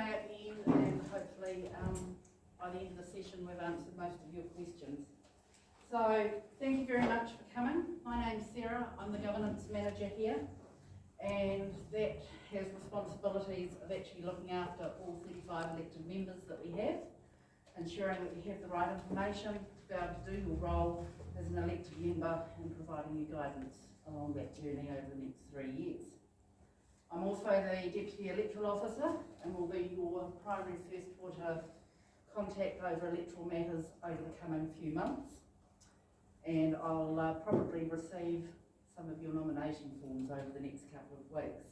at the end, and hopefully by the end of the session we've answered most of your questions. So thank you very much for coming. My name's Sarah, I'm the governance manager here, and that has responsibilities of actually looking after all 35 elected members that we have, ensuring that you have the right information to be able to do your role as an elected member and providing you guidance along that journey over the next 3 years. I'm also the Deputy Electoral Officer and will be your primary first point of contact over electoral matters over the coming few months. And I'll probably receive some of your nomination forms over the next couple of weeks.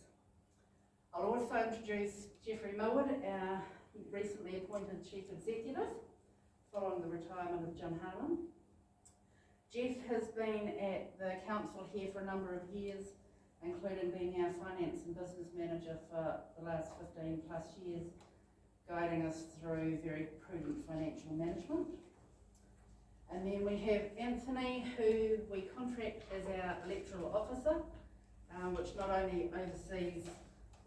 I'll also introduce Jeffrey Millward, our recently appointed Chief Executive, following the retirement of Jim Harlan. Jeff has been at the council here for a number of years, including being our finance and business manager for the last 15 plus years, guiding us through very prudent financial management. And then we have Anthony, who we contract as our electoral officer, which not only oversees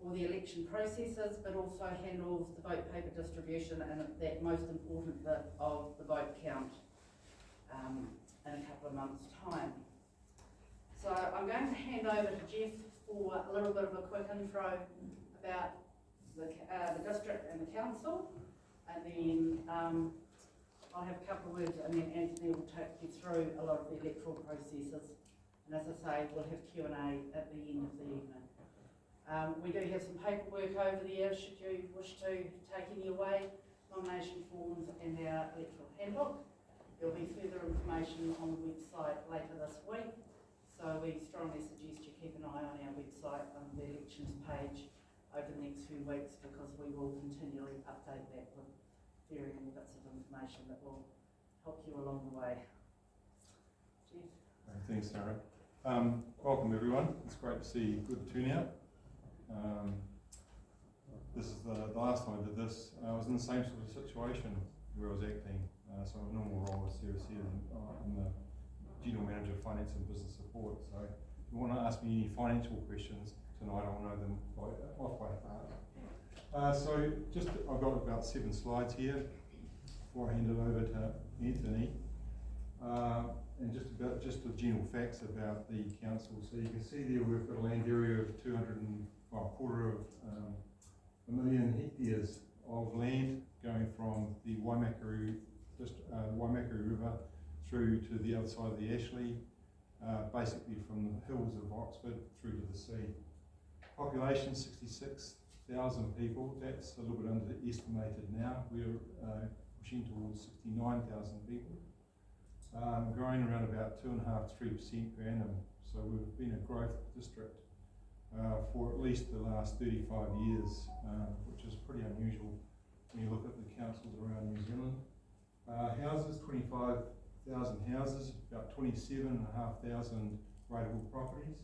all the election processes, but also handles the vote paper distribution and that most important bit of the vote count in a couple of months' time. So I'm going to hand over to Jeff for a little bit of a quick intro about the district and the council, and then I'll have a couple of words, and then Anthony will take you through a lot of the electoral processes. And as I say, we'll have Q&A at the end of the evening. We do have some paperwork over there should you wish to take any away, nomination forms and our electoral handbook. There'll be further information on the website later this week, so we strongly suggest you keep an eye on our website on the elections page over the next few weeks, because we will continually update that with varying bits of information that will help you along the way. Jeff? Thanks, Sarah. Welcome everyone. It's great to see good turnout. This is the last time I did this. I was in the same sort of situation where I was acting. So my normal role as Sarah said, I'm the General Manager of Finance and Business Support. So if you want to ask me any financial questions tonight, I'll know them off by heart. So I've got about 7 slides here before I hand it over to Anthony. And just the general facts about the council. So you can see there we've got a land area of a quarter of a million hectares of land going from the Waimakariri River through to the other side of the Ashley, basically from the hills of Oxford through to the sea. Population 66,000 people. That's a little bit underestimated now. We're pushing towards 69,000 people. Growing around about 2.5–3% per annum. So we've been a growth district for at least the last 35 years, which is pretty unusual when you look at the councils around New Zealand. Houses, 25,000 houses, about 27,500 rateable properties.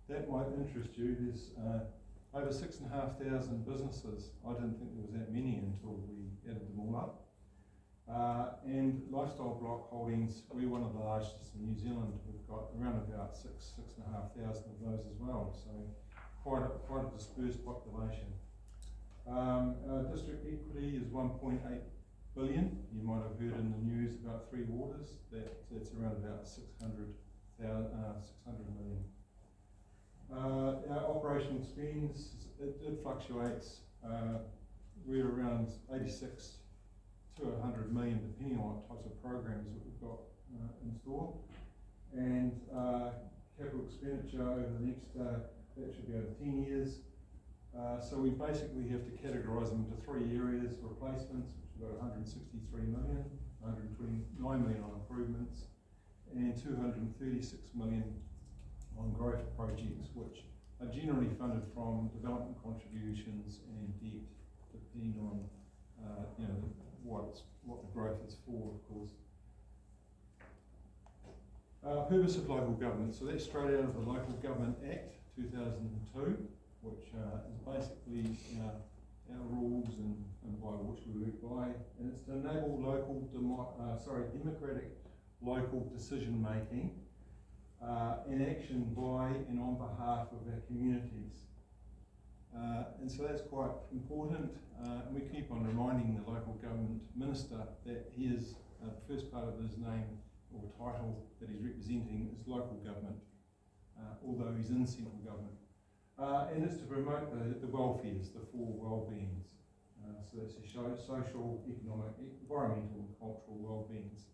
That might interest you. There's over 6,500 businesses. I didn't think there was that many until we added them all up. And lifestyle block holdings, we're one of the largest in New Zealand. We've got around about 6,500 of those as well. So quite a dispersed population. Our district equity is 1.8 billion. You might have heard in the news about Three Waters. That's around about 600 million. Our operational spends, it fluctuates. We're around 86 to 100 million, depending on what types of programs that we've got in store. And capital expenditure over the next, that should be over 10 years. So we basically have to categorise them into 3 areas: replacements, which we've got 163 million, 129 million on improvements, and 236 million on growth projects, which are generally funded from development contributions and debt, depending on what the growth is for, of course. Purpose of local government. So that's straight out of the Local Government Act 2002, which is basically our rules and by which we work by, and it's to enable democratic local decision making in action by and on behalf of our communities. And so that's quite important, and we keep on reminding the local government minister that his first part of his name or title that he's representing is local government, although he's in central government. And it's to promote the welfares, the four well-beings. So that's the social, economic, environmental and cultural well-beings.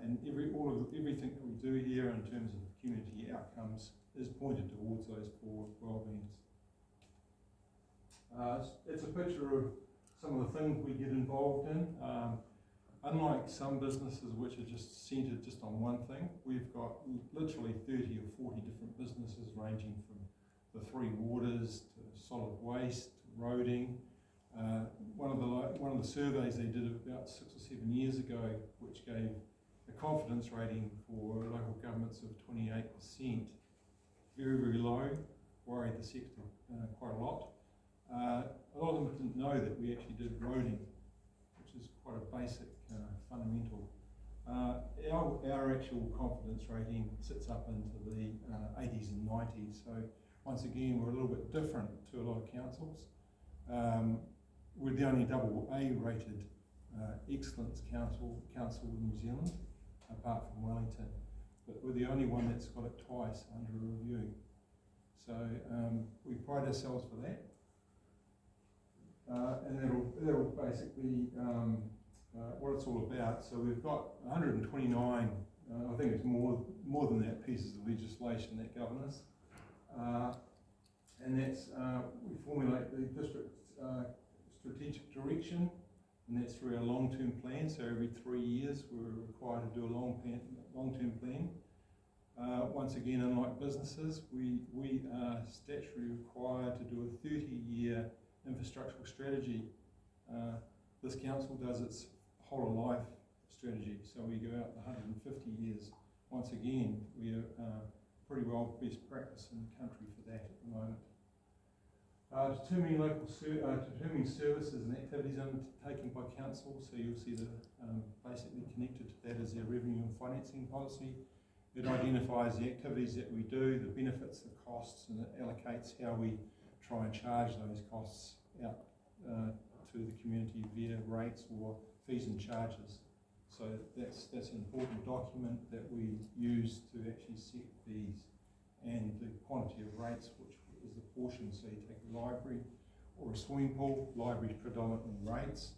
And everything that we do here in terms of community outcomes is pointed towards those four well-beings. It's a picture of some of the things we get involved in. Unlike some businesses which are just centred just on one thing, we've got literally 30 or 40 different businesses ranging from the three waters to solid waste to roading. One of the surveys they did about 6 or 7 years ago, which gave a confidence rating for local governments of 28%, very, very low, worried the sector quite a lot. A lot of them didn't know that we actually did roading, which is quite a basic, fundamental. Our actual confidence rating sits up into the 80s and 90s, so once again we're a little bit different to a lot of councils. We're the only AA rated excellence council in New Zealand, apart from Wellington, but we're the only one that's got it twice under review. So we pride ourselves for that. And that'll basically what it's all about. So we've got 129, I think it's more than that, pieces of legislation that govern us. And that's, we formulate the district strategic direction, and that's through our long-term plan. So every 3 years we're required to do a long-term plan. Once again, unlike businesses, we are statutorily required to do a 30-year infrastructural strategy. This council does its whole of life strategy, so we go out 150 years. Once again, we are pretty well best practice in the country for that at the moment. Determining services and activities undertaken by council, so you'll see that basically connected to that is their revenue and financing policy. It identifies the activities that we do, the benefits, the costs, and it allocates how we try and charge those costs out to the community via rates or fees and charges. So that's an important document that we use to actually set fees and the quantity of rates, which is the portion. So you take a library or a swimming pool. Libraries predominantly rates.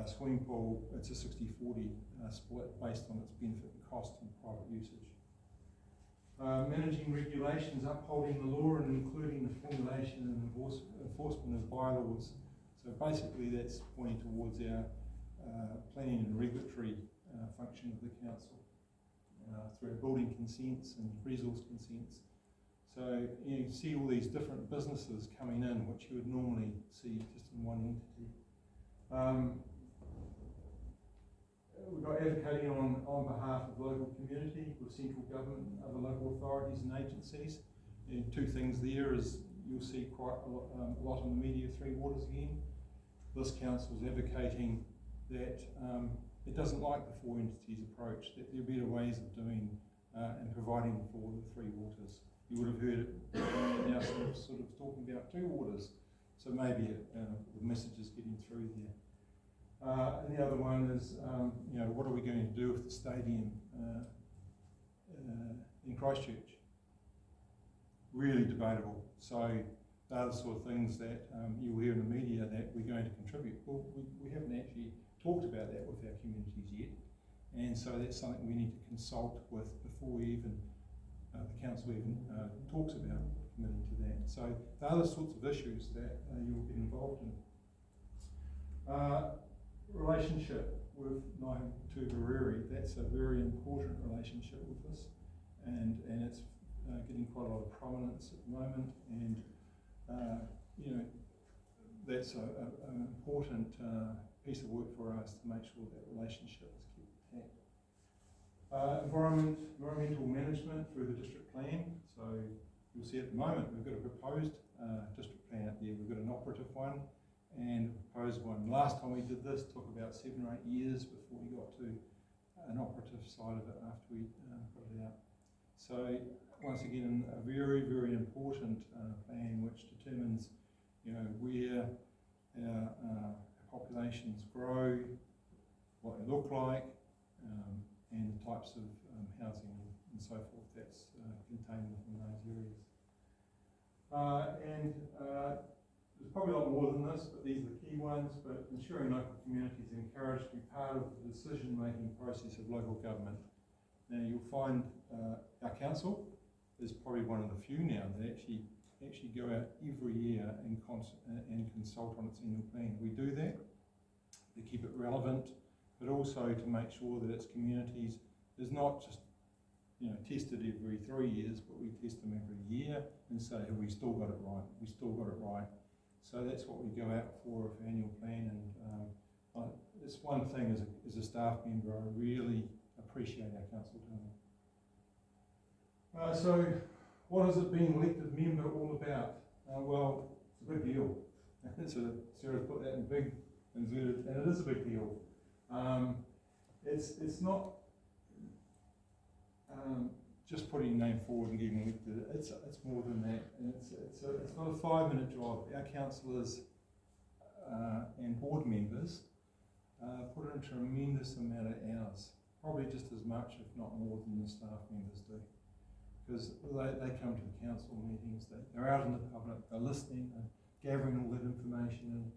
Swimming pool, it's a 60-40 split based on its benefit and cost and private usage. Managing regulations, upholding the law and including the formulation and enforcement of bylaws. So basically that's pointing towards our planning and regulatory function of the council through our building consents and resource consents. So you see all these different businesses coming in, which you would normally see just in one entity. We've got advocating on behalf of the local community with central government and other local authorities and agencies. And two things there is you'll see quite a lot in the media, Three Waters again. This council is advocating that it doesn't like the four entities approach, that there are better ways of doing and providing for the Three Waters. You would have heard it now sort of talking about two waters, so maybe the message is getting through there. And the other one is, what are we going to do with the stadium in Christchurch? Really debatable. So they're the sort of things that you'll hear in the media that we're going to contribute. Well, we haven't actually talked about that with our communities yet, and so that's something we need to consult with before we even the council even talks about committing to that. So they're the sorts of issues that you'll get involved in. Relationship with Waimakariri, that's a very important relationship with us, and it's getting quite a lot of prominence at the moment, and that's an important piece of work for us to make sure that relationship is kept intact. Environmental management through the district plan. So you'll see at the moment we've got a proposed district plan out there. We've got an operative one and a proposed one. Last time we did this took about 7 or 8 years before we got to an operative side of it after we put it out. So once again, a very, very important plan which determines where our populations grow, what they look like, and the types of housing and so forth that's contained within those areas. There's probably a lot more than this, but these are the key ones. But ensuring local communities are encouraged to be part of the decision-making process of local government. Now you'll find our council is probably one of the few now that actually go out every year and consult on its annual plan. We do that to keep it relevant, but also to make sure that its communities is not just tested every 3 years, but we test them every year and say, have we still got it right? We still got it right. So that's what we go out for annual plan, and it's one thing as a staff member I really appreciate our council doing. So what has it being elected member all about? Well, it's a big deal. Sarah's put that in big inverted, and it is a big deal. It's not just putting your name forward and getting elected. It's more than that, and it's not a 5-minute job. Our councillors and board members put in a tremendous amount of hours, probably just as much, if not more, than the staff members do. Because they come to the council meetings, they're out in the public, they're listening, they're gathering all that information,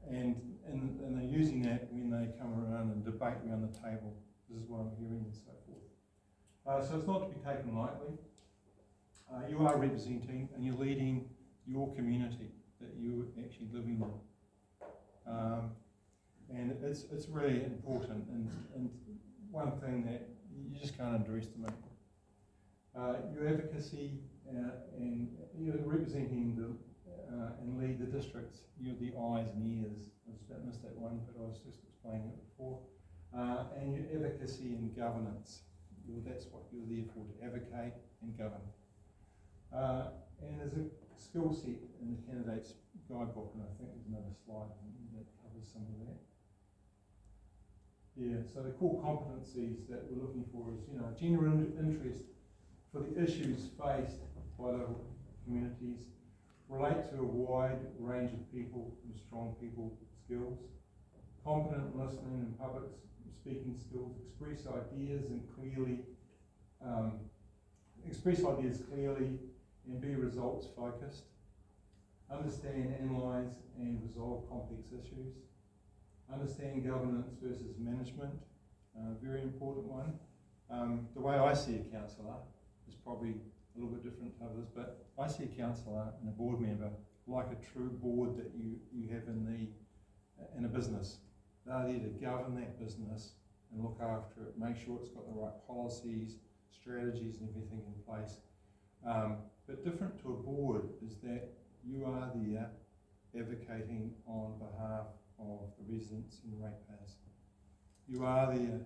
and they're using that when they come around and debate around the table. This is what I'm hearing, and so forth. So it's not to be taken lightly. You are representing and you're leading your community that you're actually living in. And it's really important, and one thing that you just can't underestimate. Your advocacy and you're representing and lead the districts. You're the eyes and ears. I just about missed that one, but I was just explaining it before. And your advocacy and governance. That's what you're there for, to advocate and govern. And there's a skill set in the candidate's guidebook, and I think there's another slide that covers some of that. Yeah, so the core competencies that we're looking for is, genuine interest for the issues faced by local communities, relate to a wide range of people with strong people skills, competent listening and public speaking skills, express ideas clearly and be results focused, understand, analyse and resolve complex issues, understand governance versus management, very important one. The way I see a councillor is probably a little bit different to others, but I see a councillor and a board member like a true board that you have in a business. They're there to govern that business and look after it, make sure it's got the right policies, strategies and everything in place. But different to a board is that you are there advocating on behalf of the residents and ratepayers. You are there,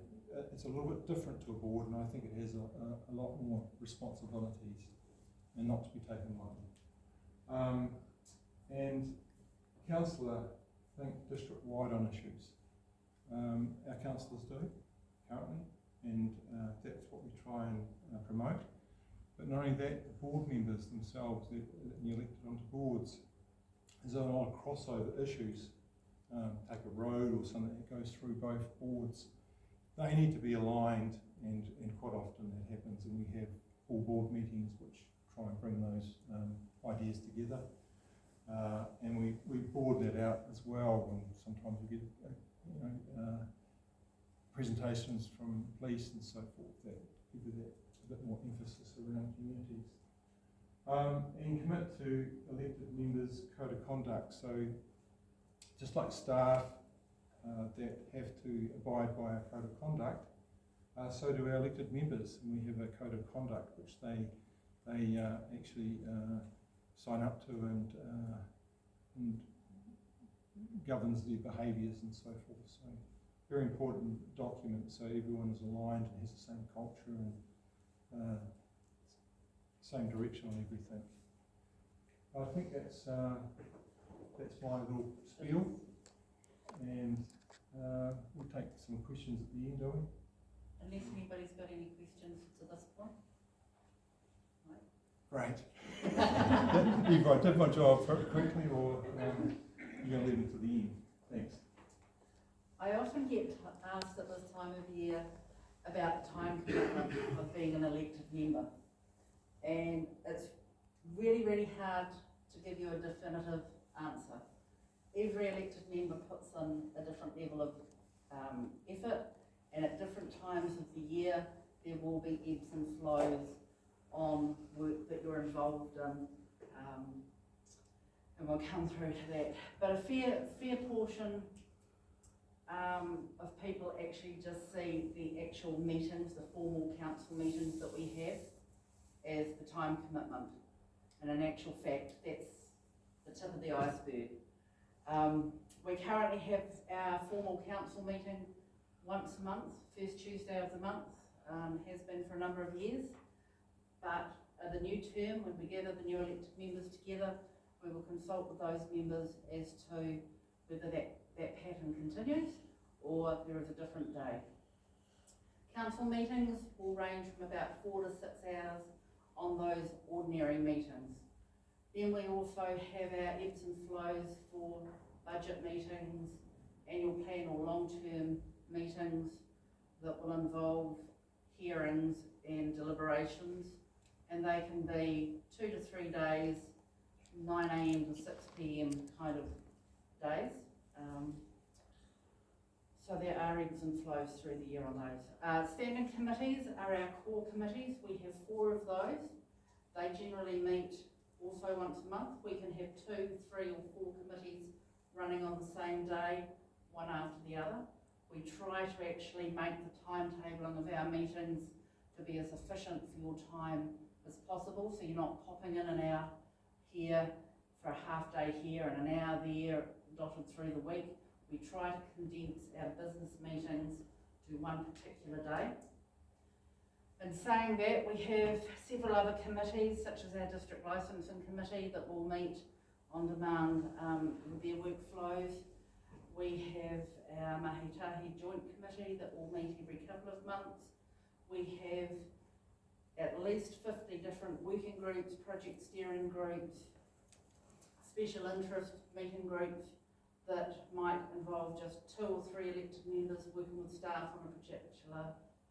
it's a little bit different to a board, and I think it has a lot more responsibilities and not to be taken lightly. And councillor think district-wide on issues. Our councillors do currently, and that's what we try and promote. But not only that, the board members themselves that are elected onto boards, there's a lot of crossover issues. Take a road or something that goes through both boards. They need to be aligned, and quite often that happens, and we have all board meetings which try and bring those ideas together. And we board that out as well, when sometimes we get presentations from police and so forth that give you that a bit more emphasis around communities. And commit to elected members' code of conduct. So just like staff that have to abide by our code of conduct, so do our elected members, and we have a code of conduct which they actually sign up to and governs their behaviours and so forth. So very important document, so everyone is aligned and has the same culture and same direction on everything. I think that's my little spiel, and we'll take some questions at the end, do we? Unless anybody's got any questions to this point. Right. Great. Either I did my job quickly or you're going to leave them to the end. Thanks. I often get asked at this time of year about the time commitment of being an elected member. And it's really, really hard to give you a definitive answer. Every elected member puts in a different level of effort, and at different times of the year there will be ebbs and flows on work that you're involved in, and we'll come through to that. But a fair portion of people actually just see the actual meetings, the formal council meetings that we have, as the time commitment. And in actual fact, that's the tip of the iceberg. We currently have our formal council meeting once a month, first Tuesday of the month, has been for a number of years. But the new term, when we gather the new elected members together, we will consult with those members as to whether that pattern continues or there is a different day. Council meetings will range from about 4 to 6 hours on those ordinary meetings. Then we also have our ebbs and flows for budget meetings, annual plan or long-term meetings that will involve hearings and deliberations, and they can be 2 to 3 days, 9 AM to 6 PM kind of days. So there are ebbs and flows through the year on those. Standing committees are our core committees. We have 4 of those. They generally meet also once a month. We can have 2, 3 or 4 committees running on the same day, one after the other. We try to actually make the timetabling of our meetings to be as efficient for your time as possible, so you're not popping in and out here for a half day here and an hour there dotted through the week. We try to condense our business meetings to one particular day. In saying that, we have several other committees, such as our District Licensing Committee, that will meet on demand with their workflows. We have our Mahitahi Joint Committee that will meet every couple of months. We have at least 50 different working groups, project steering groups, special interest meeting groups that might involve just 2 or 3 elected members working with staff on a particular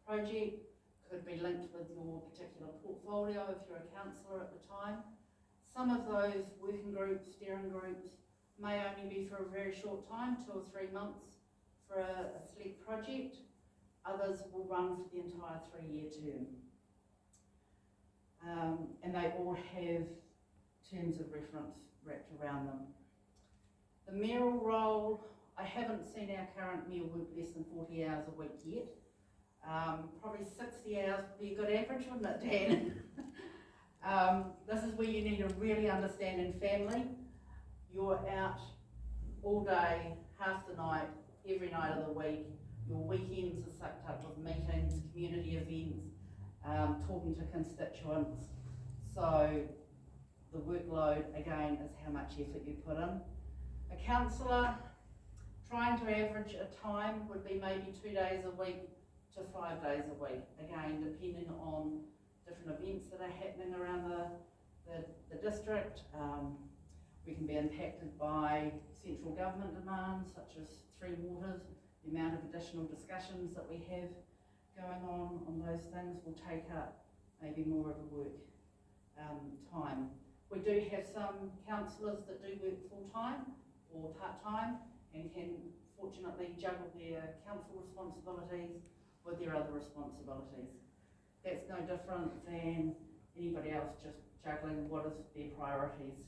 project. Could be linked with your particular portfolio if you're a councillor at the time. Some of those working groups, steering groups, may only be for a very short time, 2 or 3 months for a select project. Others will run for the entire 3-year term. And they all have terms of reference wrapped around them. The mayoral role, I haven't seen our current mayor work less than 40 hours a week yet. Probably 60 hours would be a good average, wouldn't it, Dan? This is where you need a really understanding family. You're out all day, half the night, every night of the week. Your weekends are sucked up with meetings, community events, talking to constituents. So the workload, again, is how much effort you put in. A councillor, trying to average a time would be maybe 2 days a week to 5 days a week, again depending on different events that are happening around the district. We can be impacted by central government demands such as 3 Waters. The amount of additional discussions that we have going on those things will take up maybe more of a work time. We do have some councillors that do work full-time or part-time and can fortunately juggle their council responsibilities with their other responsibilities. That's no different than anybody else just juggling what is their priorities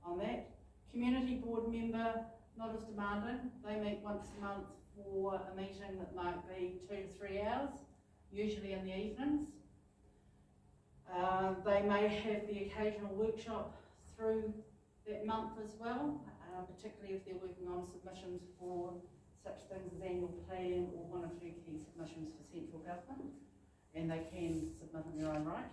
on that. Community board member, not as demanding. They meet once a month for a meeting that might be 2 to 3 hours, usually in the evenings. They may have the occasional workshop through that month as well, particularly if they're working on submissions for such things as annual plan or 1 or 2 key submissions for central government, and they can submit in their own right.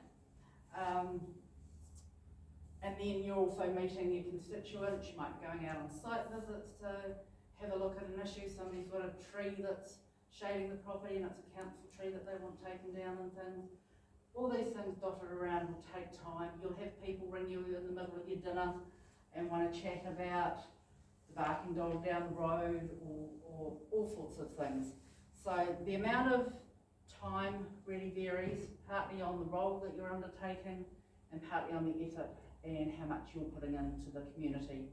And then you're also meeting your constituents. You might be going out on site visits to have a look at an issue. Somebody's got a tree that's shading the property and it's a council tree that they want taken down and things. All these things dotted around will take time. You'll have people ring you in the middle of your dinner and want to chat about the barking dog down the road or all sorts of things. So the amount of time really varies, partly on the role that you're undertaking and partly on the effort and how much you're putting into the community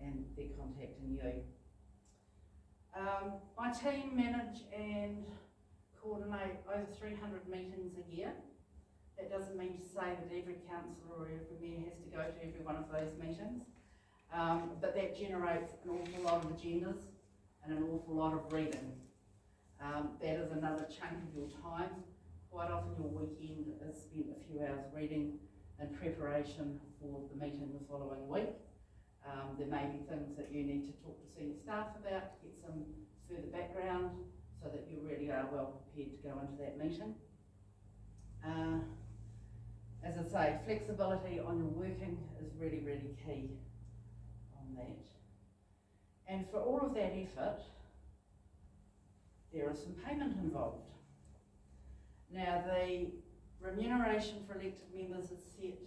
and they're contacting you. My team manage and coordinate over 300 meetings a year. That doesn't mean to say that every councillor or every mayor has to go to every one of those meetings, but that generates an awful lot of agendas and an awful lot of reading. That is another chunk of your time. Quite often your weekend is spent a few hours reading in preparation for the meeting the following week. There may be things that you need to talk to senior staff about to get some further background so that you really are well prepared to go into that meeting. As I say, flexibility on your working is really, really key on that. And for all of that effort, there is some payment involved. Now, the remuneration for elected members is set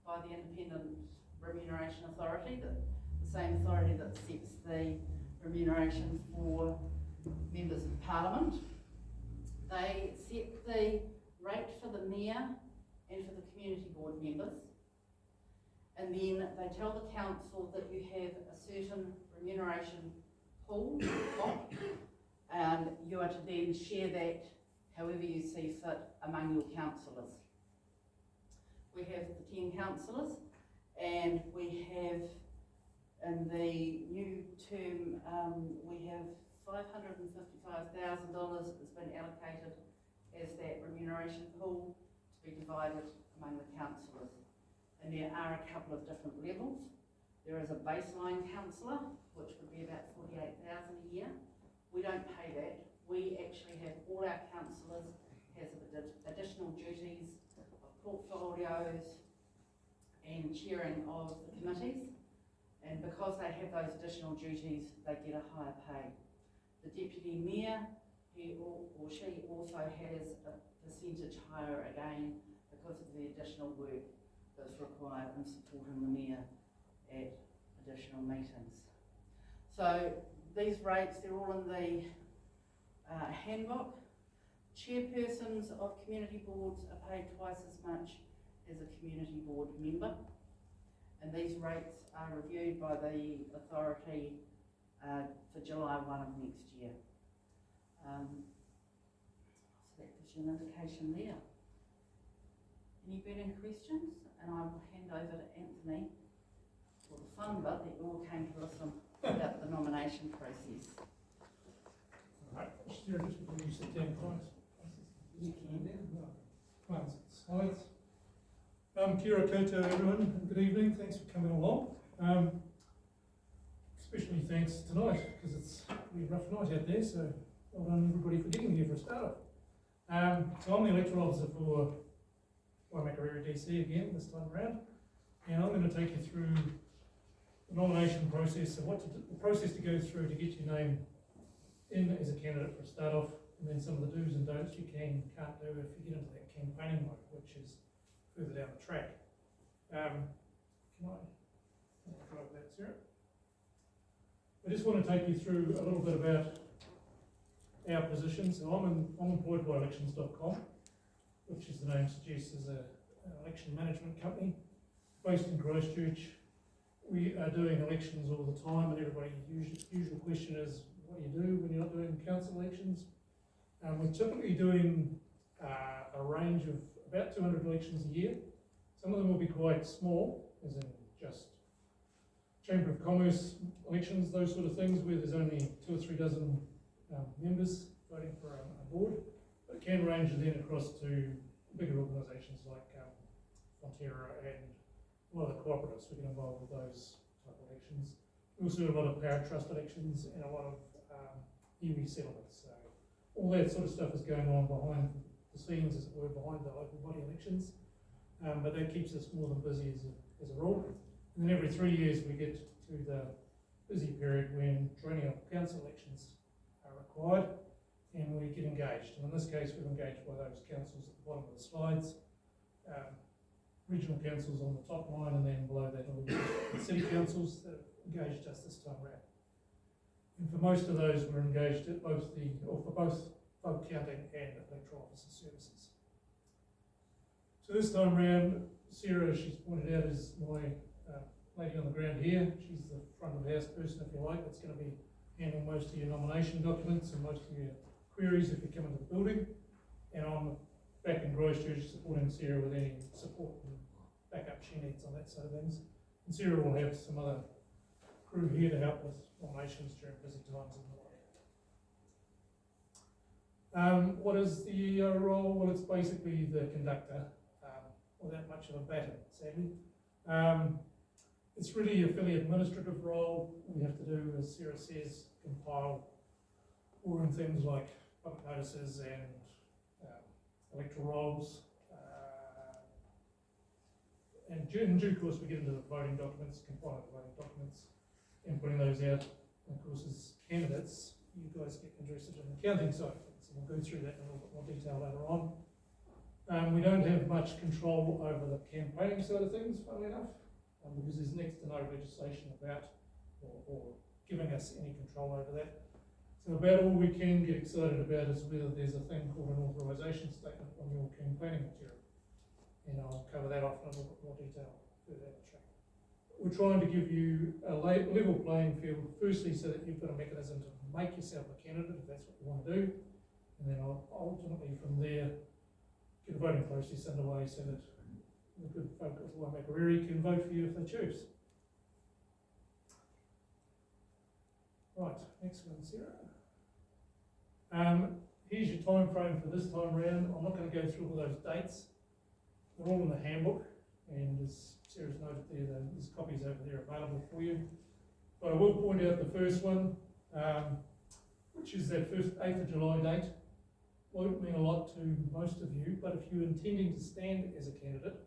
by the Independent Remuneration Authority, the same authority that sets the remuneration for members of Parliament. They set the rate for the mayor and for the community board members, and then they tell the council that you have a certain remuneration pool, and you are to then share that however you see fit among your councillors. We have the 10 councillors, and we have, in the new term, we have $555,000 that's been allocated as that remuneration pool to be divided among the councillors. And there are a couple of different levels. There is a baseline councillor, which would be about $48,000 a year. We don't pay that. We actually have all our councillors has additional duties of portfolios and chairing of the committees. And because they have those additional duties, they get a higher pay. The deputy mayor, he or she also has a percentage higher again because of the additional work that's required in supporting the mayor at additional meetings. So these rates, they're all in the handbook. Chairpersons of community boards are paid twice as much as a community board member, and these rates are reviewed by the authority for July 1 of next year. So that gives you an indication there. Any burning questions? And I will hand over to Anthony for the fun bit that you all came to listen about the nomination process. Right, Stuart, just before you sit down, guys. You can. Slides. Kia ora koutou everyone, and good evening, thanks for coming along. Especially thanks tonight, because it's a pretty rough night out there, so well done everybody for getting here for a start. So I'm the Electoral Officer for Waimakariri DC again, this time around, and I'm going to take you through the nomination process and the process to go through to get your name in as a candidate for a start off, and then some of the do's and don'ts you can't do if you get into that campaigning mode, which is further down the track. Can I drive that, Sarah? I just want to take you through a little bit about our position. So I'm employed by elections.com, which as the name suggests is an election management company based in Christchurch. We are doing elections all the time, and everybody's usual question is, what do you do when you're not doing council elections? We're typically doing a range of about 200 elections a year. Some of them will be quite small, as in just Chamber of Commerce elections, those sort of things, where there's only 2 or 3 dozen members voting for a board. But it can range then across to bigger organisations like Fonterra and a lot of the cooperatives. We get involved with those type of elections. We also do a lot of power trust elections and a lot of iwi settlements. So all that sort of stuff is going on behind the scenes, as it were, behind the local body elections. But that keeps us more than busy as a rule. And then every 3 years we get to the busy period when triennial council elections are required and we get engaged. And in this case we're engaged by those councils at the bottom of the slides. regional councils on the top line, and then below that will be city councils that are engaged just this time round. And for most of those, we're engaged at for both vote counting and electoral officer services. So this time round, Sarah, she's pointed out, is my lady on the ground here. She's the front of the house person, if you like, that's going to be handling most of your nomination documents and most of your queries if you come into the building. And I'm back in Christchurch supporting Sarah with any support and backup she needs on that side of things. And Sarah will have some other crew here to help with nominations during busy times and the like. What is the role? Well, it's basically the conductor, without much of a baton, sadly. It's really a fairly administrative role. We have to do, as Sarah says, compile all in things like public notices and electoral rolls. And in due course, we get into the voting documents, compiling the voting documents, and putting those out. And of course, as candidates, you guys get interested in the counting side of things, and we'll go through that in a little bit more detail later on. We don't have much control over the campaigning side of things, funnily enough, because there's next to no legislation about or giving us any control over that. So about all we can get excited about is whether there's a thing called an authorisation statement on your campaigning material. And I'll cover that off in a little bit more detail further down the track. We're trying to give you a level playing field, firstly so that you've got a mechanism to make yourself a candidate if that's what you want to do, and then ultimately from there get a voting process underway so that the good folk of Waimakariri can vote for you if they choose. Right, next one, Sarah. Here's your time frame for this time round. I'm not going to go through all those dates. They're all in the handbook, and as Sarah's noted there, there's copies over there available for you. But I will point out the first one, which is that first 8th of July date. Won't mean a lot to most of you, but if you're intending to stand as a candidate,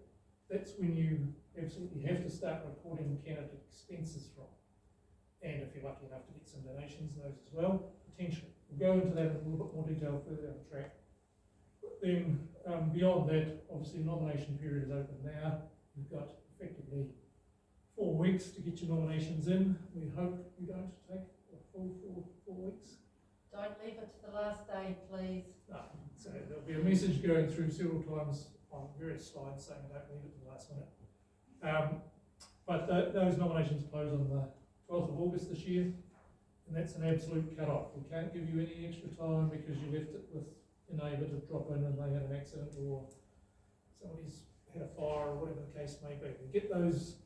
that's when you absolutely have to start recording candidate expenses from. And if you're lucky enough to get some donations, those as well, potentially. We'll go into that in a little bit more detail further down the track. But then beyond that, obviously nomination period is open now. You've got effectively 4 weeks to get your nominations in. We hope you don't take a full 4 weeks. Don't leave it to the last day, please. No, so there'll be a message going through several times on various slides saying don't leave it to the last minute. But those nominations close on the 12th of August this year, and that's an absolute cut-off. We can't give you any extra time because you left it with your neighbour to drop in and they had an accident or somebody's had a fire or whatever the case may be. We get those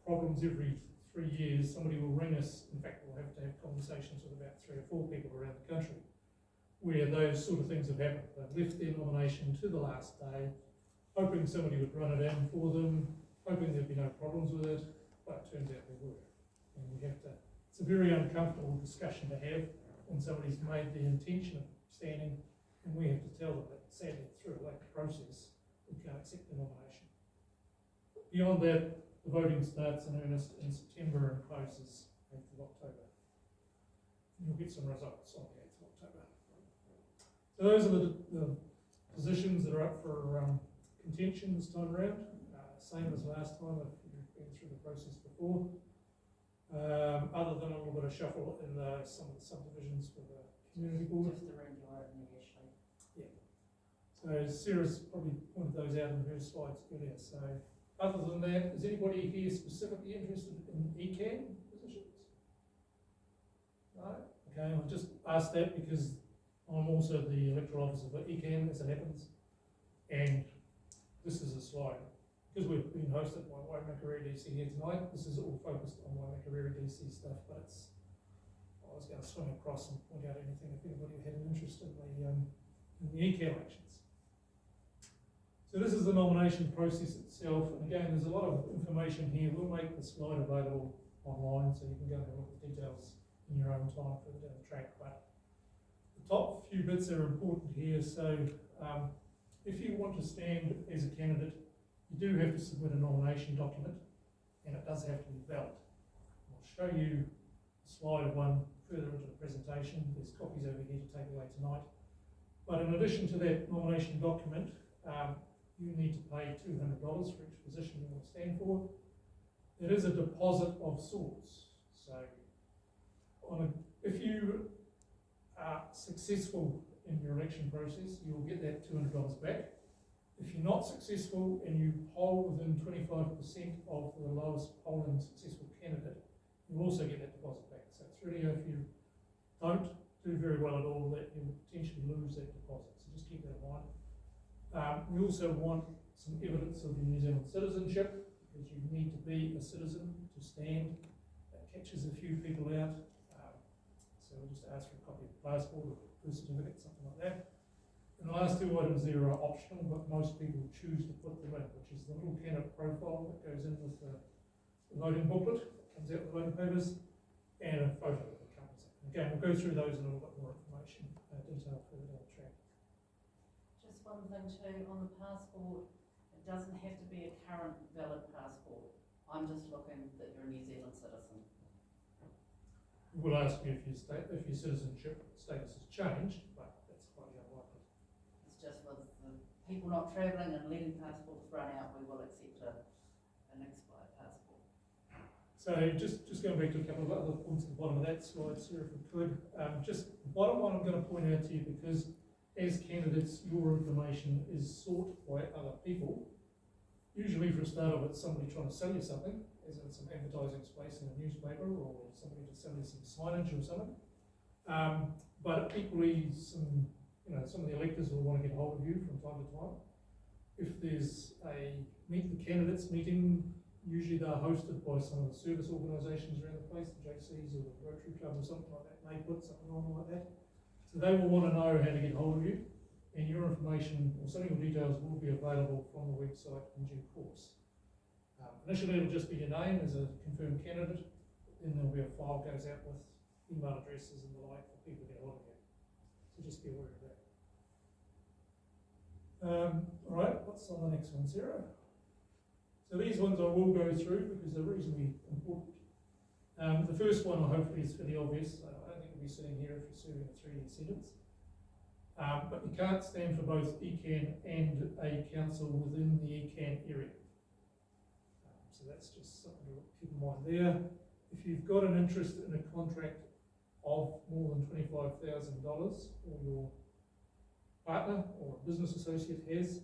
problems every 3 years. Somebody will ring us. In fact, we'll have to have conversations with about 3 or 4 people around the country where those sort of things have happened. They've left their nomination to the last day, hoping somebody would run it in for them, hoping there'd be no problems with it, but it turns out there were. And we have to, it's a very uncomfortable discussion to have when somebody's made the intention of standing, and we have to tell them that sadly through a lengthy process, we can't accept the nomination. Beyond that, the voting starts in earnest in September and closes 8th of October. And you'll get some results on the 8th of October. So those are the positions that are up for contention this time around. Same as last time if you've been through the process before. Other than a little bit of shuffle in some of the subdivisions for the community board. Just the regular in there, Ashley. Yeah. So Sarah's probably pointed those out in her slides earlier. So other than that, is anybody here specifically interested in ECAN positions? No? Okay, I'll just ask that because I'm also the electoral officer for ECAN as it happens. And this is a slide. Because we've been hosted by Waimakariri DC here tonight, this is all focused on Waimakariri DC stuff, but it's, I was going to swing across and point out anything if anybody had an interest in the ECAN elections. So this is the nomination process itself, and again, there's a lot of information here. We'll make the slide available online so you can go and look at the details in your own time further down the track, but the top few bits are important here. So if you want to stand as a candidate, you do have to submit a nomination document, and it does have to be valid. I'll show you a slide of one further into the presentation. There's copies over here to take away tonight. But in addition to that nomination document, you need to pay $200 for each position you want to stand for. It is a deposit of sorts. So if you are successful in your election process, you will get that $200 back. If you're not successful and you poll within 25% of the lowest polling successful candidate, you also get that deposit back. So it's really if you don't do very well at all, that you potentially lose that deposit. So just keep that in mind. We also want some evidence of your New Zealand citizenship, because you need to be a citizen to stand. That catches a few people out. So we'll just ask for a copy of the passport or birth certificate, something like that. And the last two items there are optional, but most people choose to put them in, which is the little candidate profile that goes in with the voting booklet that comes out with the voting papers, and a photo that accompanies it. Again, we'll go through those in a little bit more information, detail further down the track. Just one thing too, on the passport, it doesn't have to be a current valid passport. I'm just looking that you're a New Zealand citizen. We'll ask you if your citizenship status has changed, but that's highly unlikely. It's just with the people not travelling and letting passports run out, we will accept an expired passport. So just going back to a couple of other points at the bottom of that slide, Sarah, if we could. Just the bottom one I'm going to point out to you, because as candidates, your information is sought by other people. Usually for a start of it's somebody trying to sell you something, as in some advertising space in a newspaper, or somebody to sell you some signage or something. But equally, some of the electors will want to get hold of you from time to time. If there's a meet the candidates meeting, usually they're hosted by some of the service organisations around the place, the JCs or the Rotary Club or something like that, and they put something on like that. So they will want to know how to get hold of you, and your information or some of your details will be available from the website in due course. Initially it'll just be your name as a confirmed candidate, then there'll be a file goes out with email addresses and the like for people to get hold of you. So just be aware of that. Alright, what's on the next one, Sarah? So these ones I will go through because they're reasonably important. The first one hopefully is fairly obvious. I don't think you'll be sitting here if you're serving a 3-year sentence. But you can't stand for both ECAN and a council within the ECAN area. So that's just something to keep in mind there. If you've got an interest in a contract of more than $25,000, or your partner or business associate has,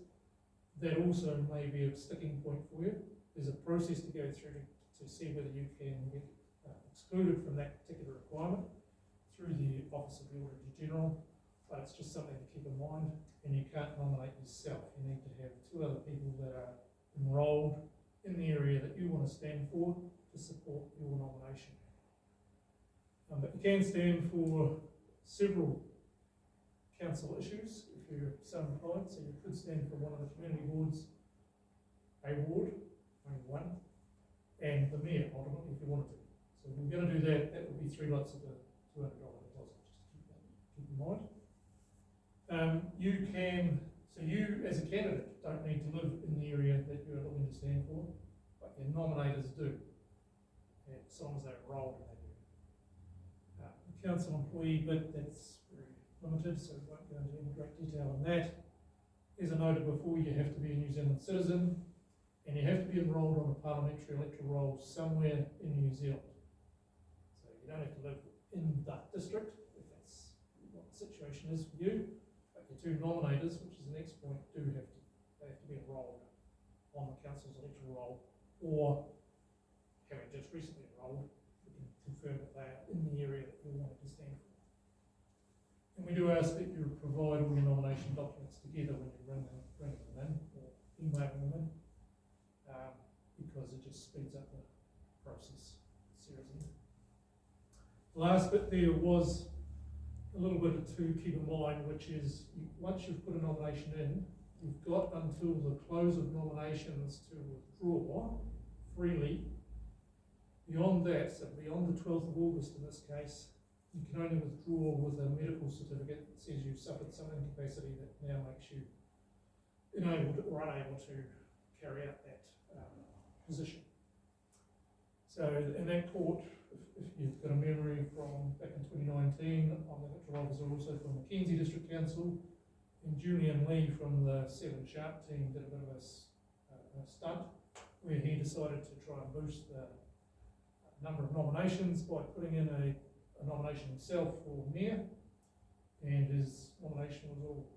that also may be a sticking point for you. There's a process to go through to see whether you can get excluded from that particular requirement through the Office of the Auditor General, but it's just something to keep in mind, and you can't nominate yourself. You need to have 2 other people that are enrolled in the area that you want to stand for to support your nomination. But you can stand for several council issues if you're self-employed, so you could stand for one of the community boards, a ward, only one, and the mayor ultimately if you wanted to. So if we're going to do that, that would be 3 lots of the $200 deposit, just keep in mind. You as a candidate don't need to live in the area that you're looking to stand for, but your nominators do, as long as they're enrolled in that area. The council employee bit, that's very limited, so we won't go into any great detail on that. As I noted before, you have to be a New Zealand citizen, and you have to be enrolled on a parliamentary electoral roll somewhere in New Zealand. So you don't have to live in that district, if that's what the situation is for you. But your 2 nominators, which is the next point, they have to be enrolled on the council's electoral roll, or having just recently enrolled, we can confirm that they are in the area that you wanted to stand for. And we do ask that you provide all your nomination documents together when you bring them in, or emailing them in, because it just speeds up the process seriously. The last bit there was a little bit to keep in mind, which is once you've put a nomination in, you've got until the close of nominations to withdraw freely. Beyond that, so beyond the 12th of August in this case, you can only withdraw with a medical certificate that says you've suffered some incapacity that now makes you enabled or unable to carry out that position. So in that court, if you've got a memory from back in 2019, I'm the electoral officer also for Mackenzie District Council, And Julian Lee from the 7 Sharp team did a bit of a stunt where he decided to try and boost the number of nominations by putting in a nomination himself for mayor, and his nomination was all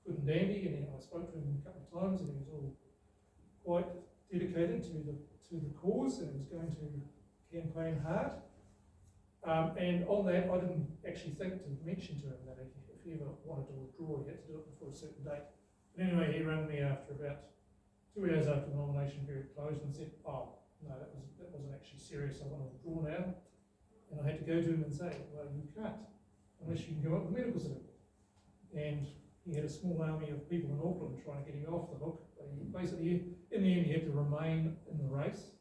good and dandy, and I spoke to him a couple of times, and he was all quite dedicated to the cause, and he was going to campaign hard. And on that, I didn't actually think to mention to him that if he ever wanted to withdraw, he had to do it before a certain date. But anyway, he rang me after about 2 hours after the nomination period closed and said, "Oh, no, that wasn't actually serious. I want to withdraw now." And I had to go to him and say, "Well, you can't, unless you can go up with a medical certificate." And he had a small army of people in Auckland trying to get him off the hook. But he basically, in the end, he had to remain in the race,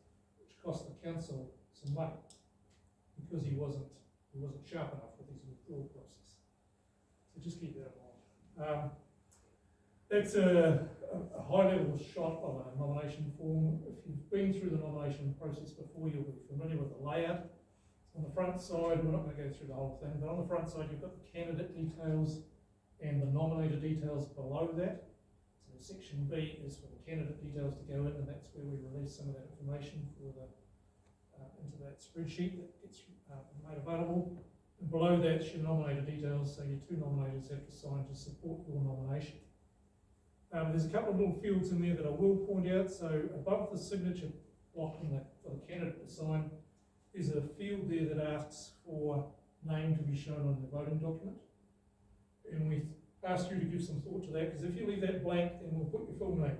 which cost the council some money because he wasn't sharp enough with his withdrawal process. So just keep that in mind. That's a high-level shot of a nomination form. If you've been through the nomination process before, you'll be familiar with the layout. On the front side, we're not going to go through the whole thing, but on the front side you've got the candidate details and the nominator details below that. So section B is for the candidate details to go in, and that's where we release some of that information for the into that spreadsheet that gets made available. And below that's your nominator details, so your 2 nominators have to sign to support your nomination. There's a couple of little fields in there that I will point out. So above the signature block for the candidate to sign, there's a field there that asks for name to be shown on the voting document. And we ask you to give some thought to that, because if you leave that blank, then we'll put your full name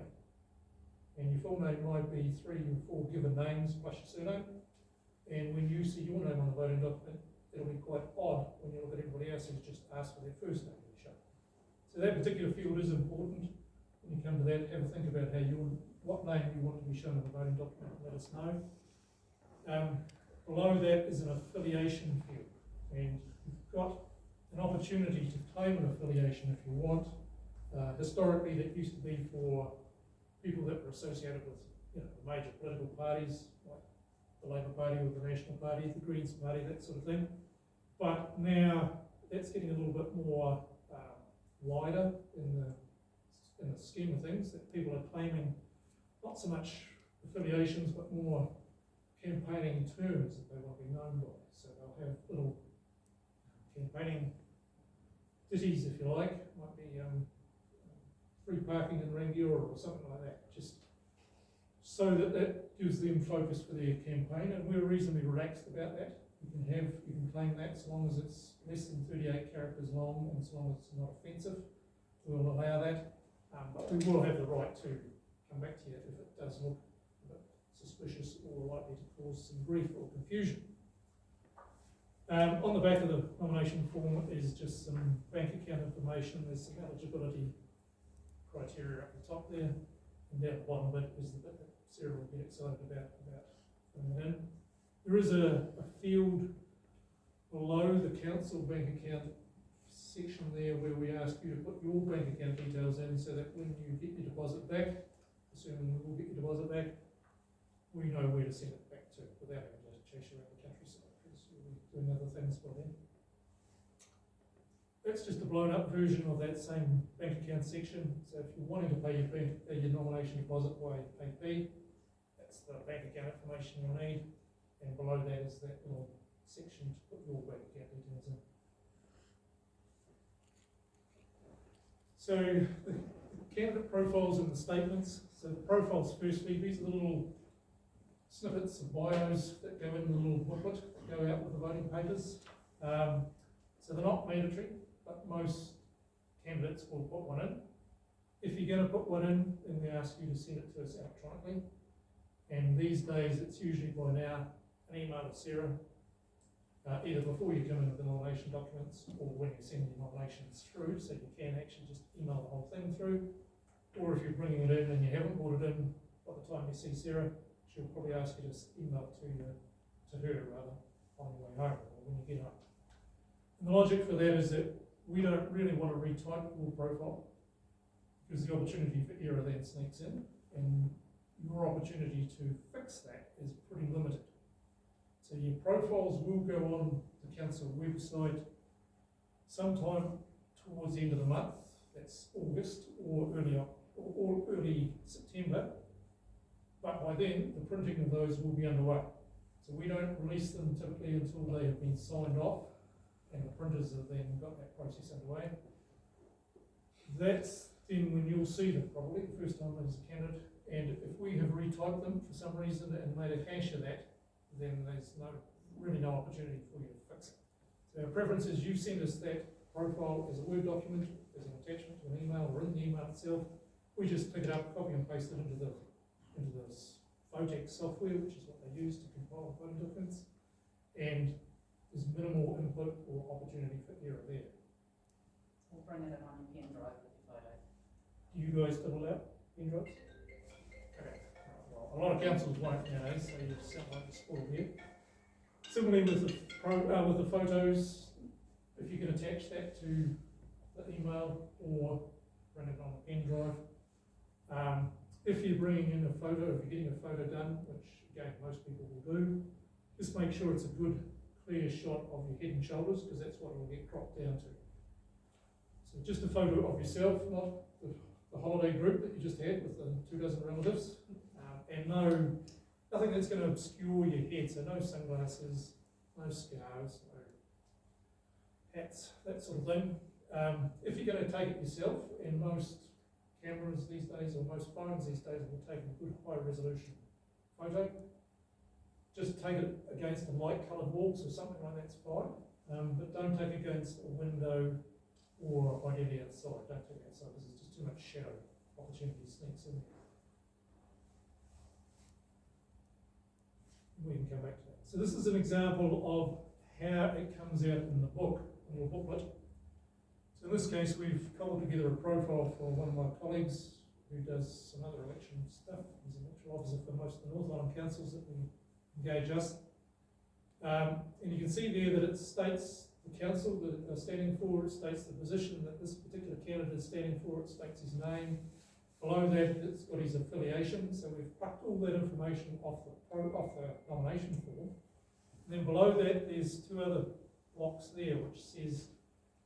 in. And your full name might be 3 or 4 given names plus your surname. And when you see your name on the voting document, it'll be quite odd when you look at everybody else who's just asked for their first name to be shown. So that particular field is important. When you come to that, have a think about what name you want to be shown on the voting document, and let us know. Below that is an affiliation field, and you've got an opportunity to claim an affiliation if you want. Historically, that used to be for people that were associated with the major political parties, like the Labour Party or the National Party, the Greens Party, that sort of thing. But now that's getting a little bit more wider in the scheme of things, that people are claiming not so much affiliations but more campaigning terms that they want to be known by. So they'll have little campaigning ditties, if you like. Might be free parking in Rangiora or something like that, just so that gives them focus for their campaign, and we're reasonably relaxed about that. You can claim that as long as it's less than 38 characters long and as long as it's not offensive. We'll allow that. But we will have the right to come back to you if it does look a bit suspicious or likely to cause some grief or confusion. On the back of the nomination form is just some bank account information. There's some eligibility criteria up the top there, and down the bottom bit is the bit that Sarah will get excited about putting it in. There is a field below the council bank account section there where we ask you to put your bank account details in, so that when you get your deposit back, assuming you will get your deposit back, we know where to send it back to without having to chase you around the countryside, because we'll be doing other things by then. That's just a blown up version of that same bank account section. So if you're wanting to pay your nomination deposit by AP, that's the bank account information you'll need, and below that is that little section to put your bank account details in. So the candidate profiles and the statements. So the profiles firstly, these are the little snippets of bios that go in the little booklet that go out with the voting papers. So they're not mandatory, but most candidates will put one in. If you're going to put one in, then we ask you to send it to us electronically. And these days, it's usually by now an email to Sarah, either before you come in with the nomination documents or when you send your nominations through, so you can actually just email the whole thing through. Or if you're bringing it in and you haven't brought it in, by the time you see Sarah, she'll probably ask you to email it to her rather, on your way home or when you get up. And the logic for that is that we don't really want to retype your profile, because the opportunity for error then sneaks in, and your opportunity to fix that is pretty limited. So your profiles will go on the council website sometime towards the end of the month. that's August or early September. But by then, the printing of those will be underway. So we don't release them typically until they have been signed off and the printers have then got that process underway. That's then when you'll see them probably the first time as a candidate. And if we have retyped them for some reason and made a hash of that, then there's really no opportunity for you to fix it. So our preference is you send us that profile as a Word document, as an attachment to an email or in the email itself. We just pick it up, copy and paste it into this Photex software, which is what they use to compile voting documents, and there's minimal input or opportunity for error there. We'll bring it in on a pen drive with the photos. Do you guys still allow pen drives? Okay. Well, a lot of councils won't nowadays, so you sound like a spoil here. Similarly with the photos, if you can attach that to the email or run it on a pen drive. If you're bringing in a photo, if you're getting a photo done, which again most people will do, just make sure it's a good, clear shot of your head and shoulders, because that's what it'll get cropped down to. So just a photo of yourself, not the holiday group that you just had with the 24 relatives, and nothing that's going to obscure your head. So no sunglasses, no scarves, no hats, that sort of thing. If you're going to take it yourself, and most cameras these days, or most phones these days, will take a good high resolution photo. Just take it against a light coloured wall, so something like that's fine. But don't take it against a window or ideally outside. Don't take it outside, because there's just too much shadow opportunity sneaks in there. We can come back to that. So this is an example of how it comes out in the book, in your booklet. So in this case, we've cobbled together a profile for one of my colleagues who does some other election stuff. He's an electoral officer for most of the North Island councils that we engage us. And you can see there that it states the council that they're standing for, it states the position that this particular candidate is standing for, it states his name. Below that, it's got his affiliation, so we've plucked all that information off the nomination form. And then below that, there's two other blocks there which says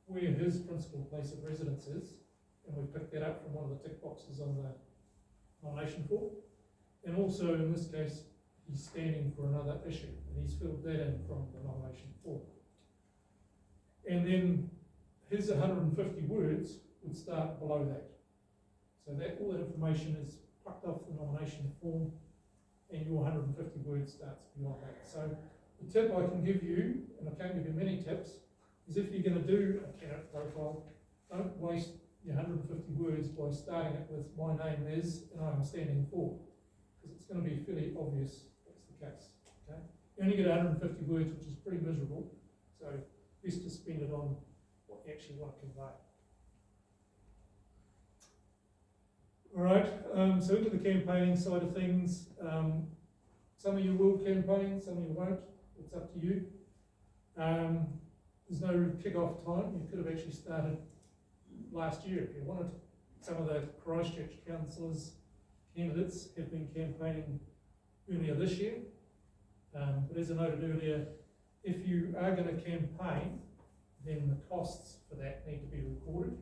where his principal place of residence is, and we picked that up from one of the tick boxes on the nomination form. And also, in this case, he's standing for another issue, and he's filled that in from the nomination form. And then his 150 words would start below that. So that all that information is plucked off the nomination form, and your 150 words starts beyond that. So the tip I can give you, and I can't give you many tips, is if you're going to do a candidate profile, don't waste your 150 words by starting it with my name is and I'm standing for, because it's going to be fairly obvious that's the case. Okay? You only get 150 words, which is pretty miserable, so best to spend it on what you actually want to convey. Alright, so into the campaigning side of things. Some of you will campaign, some of you won't. It's up to you. There's no kick-off time. You could have actually started last year if you wanted. Some of the Christchurch councillors, candidates have been campaigning earlier this year. But as I noted earlier, if you are going to campaign, then the costs for that need to be recorded.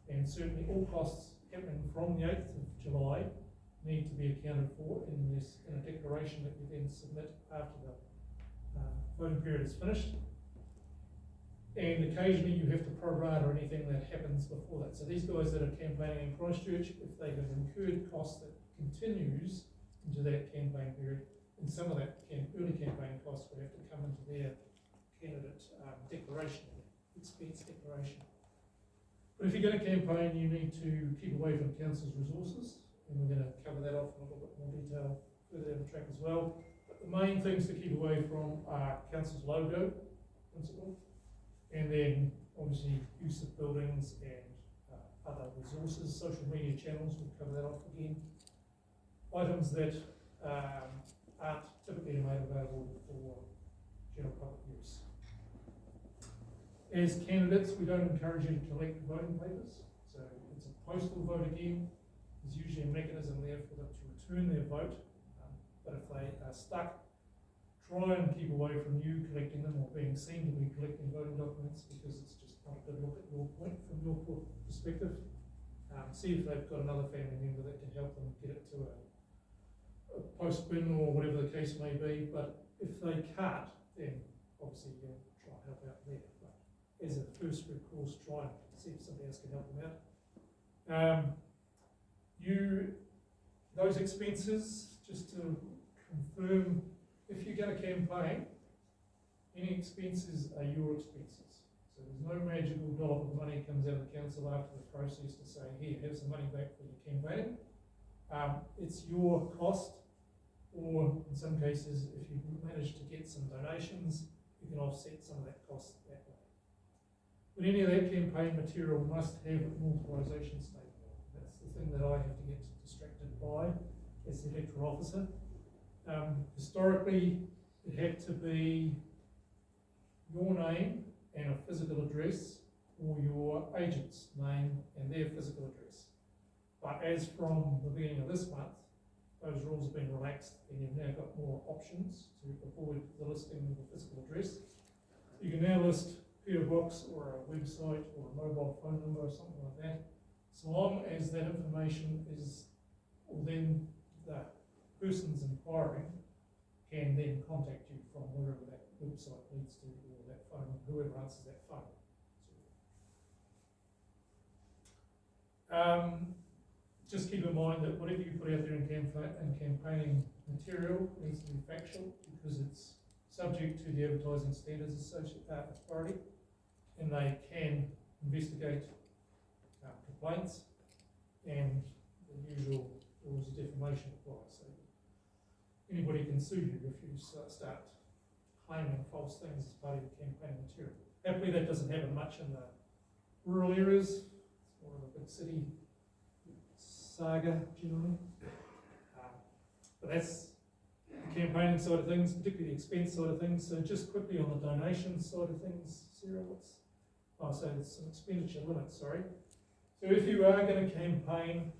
And certainly all costs happening from the 8th of July need to be accounted for in a declaration that you then submit after the voting period is finished. And occasionally you have to prorate or anything that happens before that. So these guys that are campaigning in Christchurch, if they have incurred costs that continues into that campaign period, then some of that early campaign costs would have to come into their candidate declaration, expense declaration. But if you're going to campaign, you need to keep away from council's resources, and we're going to cover that off in a little bit more detail further down the track as well. But the main things to keep away from are council's logo, principle, and then obviously use of buildings and other resources, social media channels, we'll cover that off again. Items that aren't typically made available for general public use. As candidates, we don't encourage you to collect voting papers, so it's a postal vote again. There's usually a mechanism there for them to return their vote, but if they are stuck, try and keep away from you collecting them or being seen to be collecting voting documents, because it's just not a good look at your point from your perspective. see if they've got another family member that can help them get it to a post bin or whatever the case may be. But if they can't, then obviously you try and help out there. But as a first recourse, try and see if somebody else can help them out. Those expenses, just to confirm, if you're going to campaign, any expenses are your expenses. So there's no magical dollop of money comes out of the council after the process to say, here, have some money back for your campaigning. It's your cost, or in some cases, if you manage to get some donations, you can offset some of that cost that way. But any of that campaign material must have an authorisation statement. That's the thing that I have to get distracted by as the electoral officer. Historically, it had to be your name and a physical address, or your agent's name and their physical address. But as from the beginning of this month, those rules have been relaxed and you've now got more options to avoid the listing of the physical address. You can now list PO box or a website or a mobile phone number or something like that, so long as that information is, or then the person's inquiring can then contact you from wherever that website leads to, or that phone, whoever answers that phone. Just keep in mind that whatever you put out there in campaigning material needs to be factual, because it's subject to the Advertising Standards Authority, and they can investigate complaints, and the usual rules of defamation apply. So anybody can sue you if you start claiming false things as part of your campaign material. Happily, that doesn't happen much in the rural areas. It's more of a big city saga generally. But that's the campaigning side of things, particularly the expense side of things. So just quickly on the donation side of things, Sarah, it's an expenditure limit, sorry. So if you are going to campaign,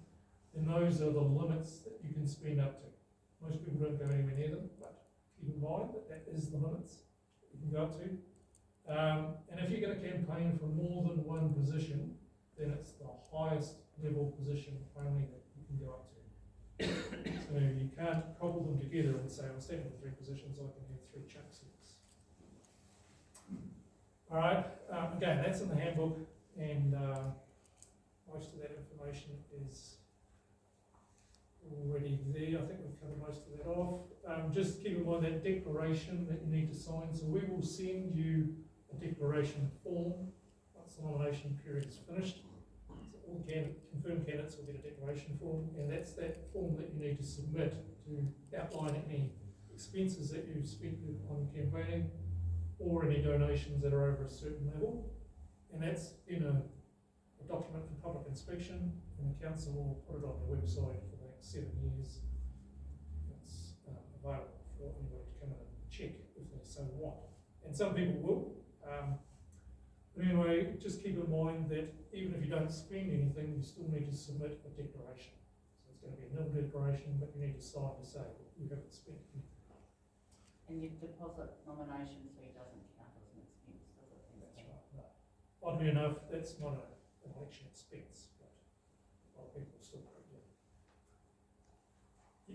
then those are the limits that you can spend up to. Most people don't go anywhere near them, but keep in mind that that is the limits that you can go up to. And if you're going to campaign for more than one position, then it's the highest level position only that you can go up to. So you can't cobble them together and say, I'm standing for 3 positions, I can have 3 chunks of this. Alright, again, that's in the handbook, and most of that information is already there. I think we've covered most of that off. Just keep in mind that declaration that you need to sign. So we will send you a declaration form once the nomination period is finished. So all confirmed candidates will get a declaration form, and that's that form that you need to submit to outline any expenses that you've spent on campaigning or any donations that are over a certain level. And that's in a document for public inspection, and the council will put it on their website for the next 7 years. It's available for anybody to come in and check if they so want. And some people will. But anyway, just keep in mind that even if you don't spend anything, you still need to submit a declaration. So it's going to be a nil declaration, but you need to sign to say that you haven't spent anything. And your deposit nomination fee doesn't count as an expense, does it? That's right, no. Oddly enough, that's not an election expense, but a lot of people still pay it.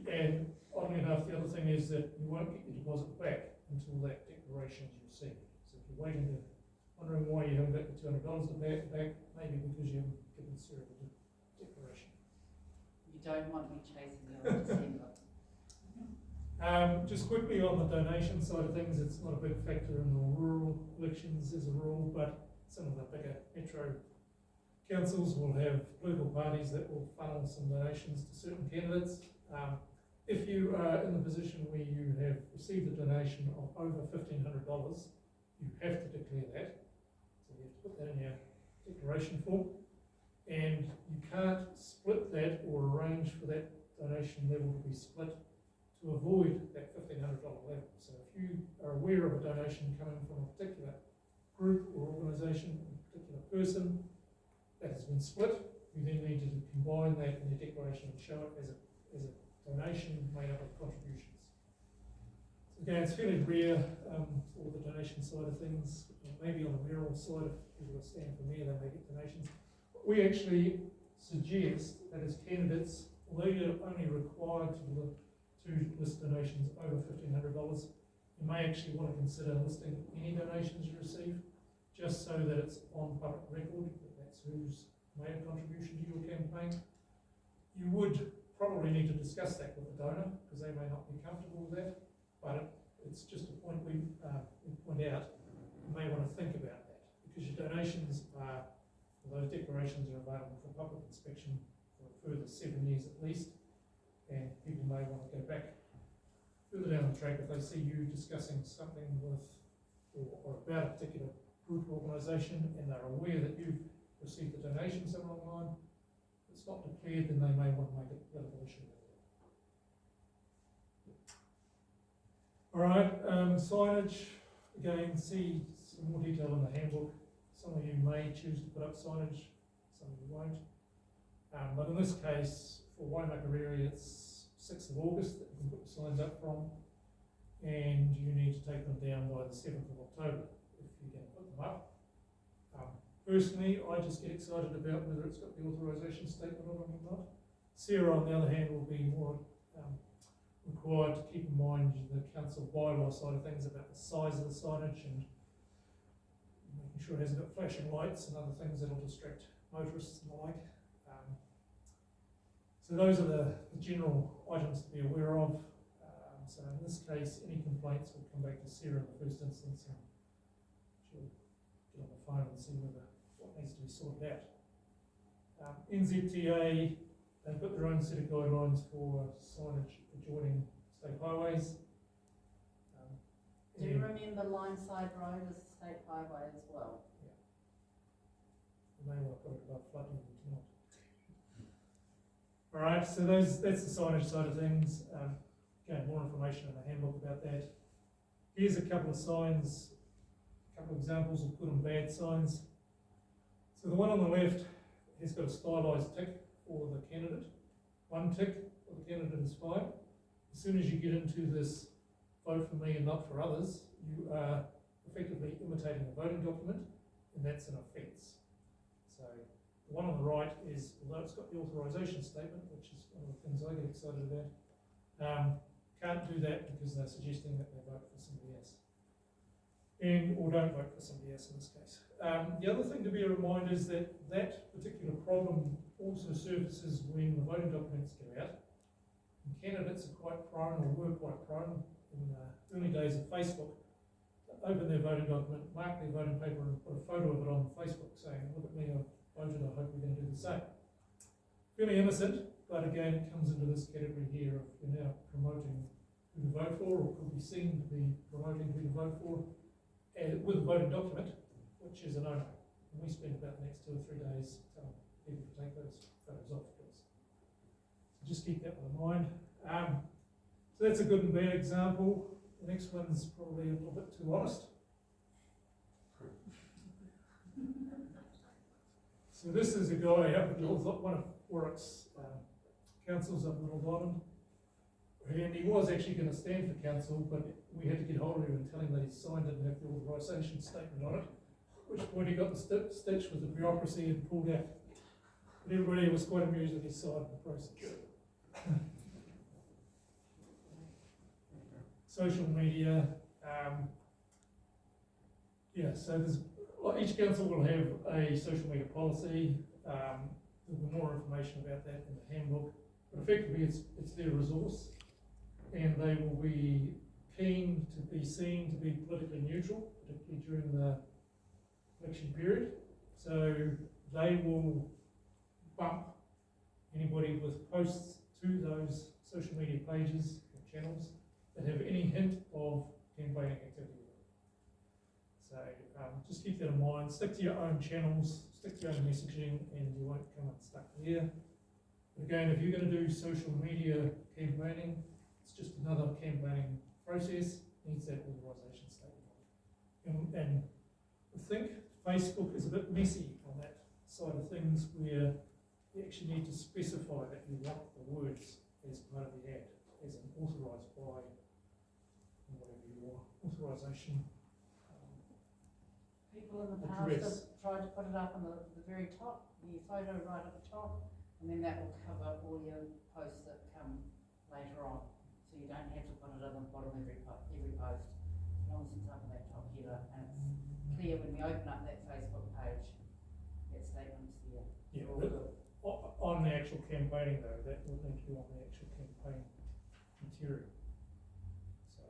And oddly enough, the other thing is that you won't get your deposit back until that declaration is received. So if you're wondering why you haven't got the $200 back, maybe because you haven't given Sarah the declaration. You don't want me chasing you in December. Just quickly on the donation side of things, it's not a big factor in the rural elections as a rule, but some of the bigger metro councils will have political parties that will funnel some donations to certain candidates. If you are in the position where you have received a donation of over $1,500, you have to declare that. So you have to put that in your declaration form. And you can't split that or arrange for that donation level to be split to avoid that $1,500 level. So if you are aware of a donation coming from a particular group or organisation, a particular person that has been split, you then need to combine that in your declaration and show it as a donation made up of contributions. So again, it's fairly rare for the donation side of things. Maybe on the mayoral side, if people are standing for mayor, they may get donations. We actually suggest that as candidates, although you're only required to list donations over $1,500, you may actually want to consider listing any donations you receive, just so that it's on public record, that that's who's made a contribution to your campaign. You would probably need to discuss that with the donor, because they may not be comfortable with that, but it's just a point we point out. You may want to think about that, because your donations are, those declarations are available for public inspection for a further 7 years at least, and people may want to go back further down the track if they see you discussing something with or about a particular group or organisation, and they're aware that you've received a donation somewhere online. If it's not declared, then they may want to make it a political issue. All right, signage, again, see some more detail in the handbook. Some of you may choose to put up signage, some of you won't. But in this case, for Waimakariri, it's 6th of August that you can put the signs up from, and you need to take them down by the 7th of October if you're going to put them up. Personally, I just get excited about whether it's got the authorisation statement on it or not. Sarah, on the other hand, will be more required to keep in mind the council bylaw side of things about the size of the signage and making sure it hasn't got flashing lights and other things that'll distract motorists and the like. So those are the general items to be aware of. So in this case, any complaints will come back to Sarah in the first instance, and she'll get on the phone and see what needs to be sorted out. NZTA, they've got their own set of guidelines for signage adjoining state highways. Do you remember Lineside Road as a state highway as well? Yeah. You may want to put it above flooding tonight. All right, so that's the signage side of things. Again, more information in the handbook about that. Here's a couple of signs, a couple of examples of good and bad signs. So the one on the left has got a stylised tick for the candidate. One tick for the candidate is fine. As soon as you get into this vote for me and not for others, you are effectively imitating a voting document, and that's an offence. So the one on the right is, although it's got the authorisation statement, which is one of the things I get excited about, can't do that because they're suggesting that they vote for somebody else. Or don't vote for somebody else in this case. The other thing to bear in mind is that that particular problem also surfaces when the voting documents go out. And candidates are quite prone, or were quite prone in the early days of Facebook, to open their voting document, mark their voting paper and put a photo of it on Facebook saying, look at me, I've voted, I hope we're going to do the same. Fairly innocent, but again, it comes into this category here of you're now promoting who to vote for, or could be seen to be promoting who to vote for, with a voting document, which is a no-no. And we spend about the next 2 or 3 days telling people to take those photos off, please. So just keep that one in mind. So that's a good and bad example. The next one's probably a little bit too honest. So this is a guy up at one of Warwick's councils up in North Island. And he was actually going to stand for council, but we had to get hold of him and tell him that he signed it and have the authorisation statement on it, at which point he got the stitch with the bureaucracy and pulled out. But everybody was quite amused at his side of the process. Social media, so there's, each council will have a social media policy. There'll be more information about that in the handbook, but effectively it's their resource, and they will be keen to be seen to be politically neutral, particularly during the election period. So they will bump anybody with posts to those social media pages or channels that have any hint of campaigning activity. So just keep that in mind. Stick to your own channels, stick to your own messaging, and you won't come unstuck there. But again, if you're going to do social media campaigning, it's just another campaigning process, needs that authorisation statement. And I think Facebook is a bit messy on that side of things, where you actually need to specify that you want the words as part of the ad, as an authorised by, whatever your authorisation People in the past address. have tried to put it up on the very top, the photo right at the top, and then that will cover all your posts that come later on. So you don't have to put it at the bottom of every post, as long as it's up in that top header, and it's clear when we open up that Facebook page, that statement's there. Yeah, All but good. on the actual campaigning though, that will need to be on the actual campaign material. So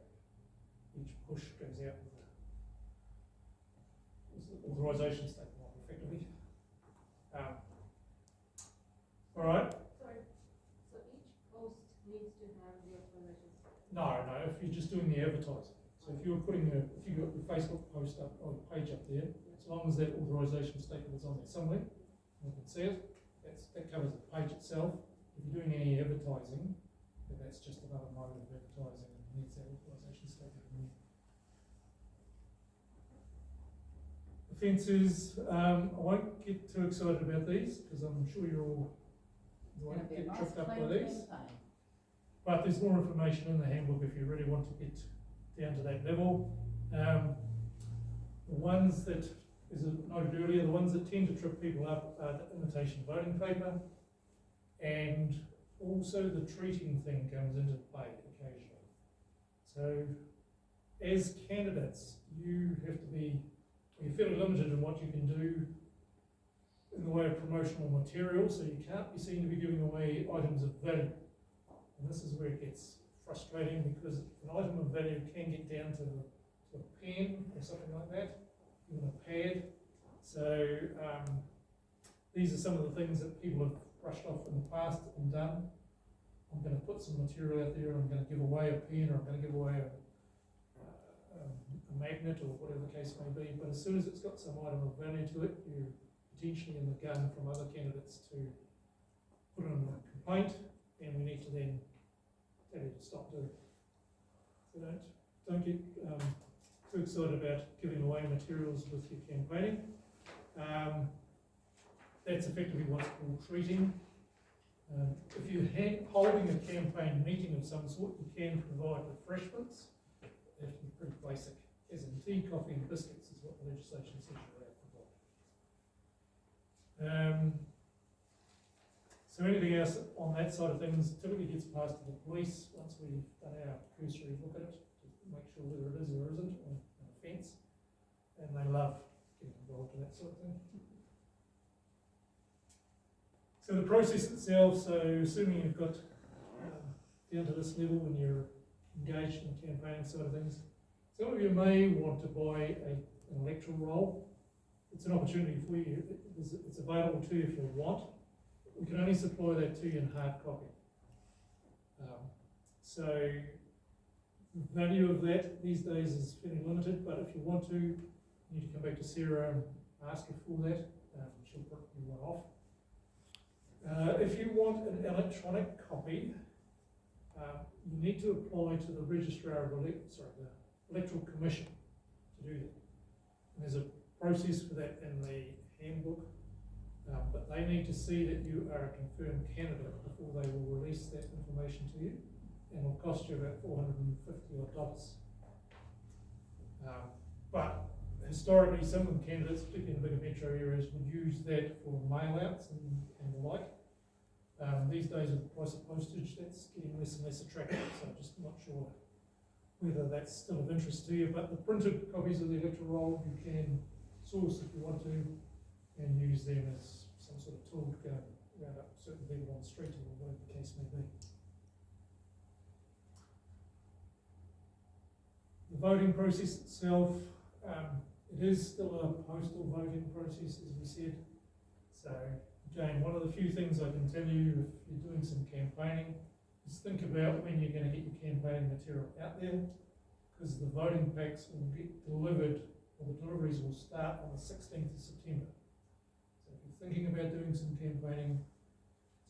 each push goes out with the authorisation statement, effectively. All right. Sorry, so each post needs to have the authorization statement? No, if you're just doing the advertising. So if you're putting if you got your Facebook post up or page up there, as long as that authorisation statement is on there somewhere, you can see it. That covers the page itself. If you're doing any advertising, then that's just another mode of advertising and needs that authorisation statement in there. Offences, I won't get too excited about these because I'm sure you're all It's gonna be a get nice tripped up clean by these. campaign. But there's more information in the handbook if you really want to get down to that level. The ones that, as I noted earlier, the ones that tend to trip people up are the imitation voting paper, and also the treating thing comes into play occasionally. So, as candidates, you have to be, you're fairly limited in what you can do in the way of promotional material, so you can't be seen to be giving away items of value. And this is where it gets frustrating because an item of value can get down to a pen or something like that, even a pad. So these are some of the things that people have brushed off in the past and done. I'm going to put some material out there and I'm going to give away a pen or I'm going to give away a magnet or whatever the case may be. But as soon as it's got some item of value to it, you're potentially in the gun from other candidates to put in a complaint, and we need to then tell you to stop doing it. So don't get too excited about giving away materials with your campaigning. That's effectively what's called treating. If you're holding a campaign meeting of some sort, you can provide refreshments. They have to be pretty basic, as in tea, coffee and biscuits is what the legislation says you're allowed to provide. So anything else on that side of things typically gets passed to the police once we've done our cursory look at it, to make sure whether it is or isn't an offence, and they love getting involved in that sort of thing. So the process itself, so assuming you've got down to this level when you're engaged in the campaigning side of things, some of you may want to buy an electoral roll. It's an opportunity for you. It's available to you if you want. We can only supply that to you in hard copy. So the value of that these days is fairly limited, but if you want to, you need to come back to Sarah and ask her for that. She'll put you one off. If you want an electronic copy, you need to apply to the Registrar of the Electoral Commission to do that. And there's a process for that in the handbook, but they need to see that you are a confirmed candidate before they will release that information to you, and it will cost you about $450 odd. But historically, some of the candidates, particularly in the bigger metro areas, would use that for mail-outs and the like. These days, with the price of postage, that's getting less and less attractive, so I'm just not sure whether that's still of interest to you. But the printed copies of the electoral roll you can source if you want to, and use them as some sort of tool to go round up certain people on the street or whatever the case may be. The voting process itself, it is still a postal voting process, as we said. So again, one of the few things I can tell you if you're doing some campaigning is think about when you're going to get your campaigning material out there, because the voting packs will get delivered, or the deliveries will start on the 16th of September. So if you're thinking about doing some campaigning,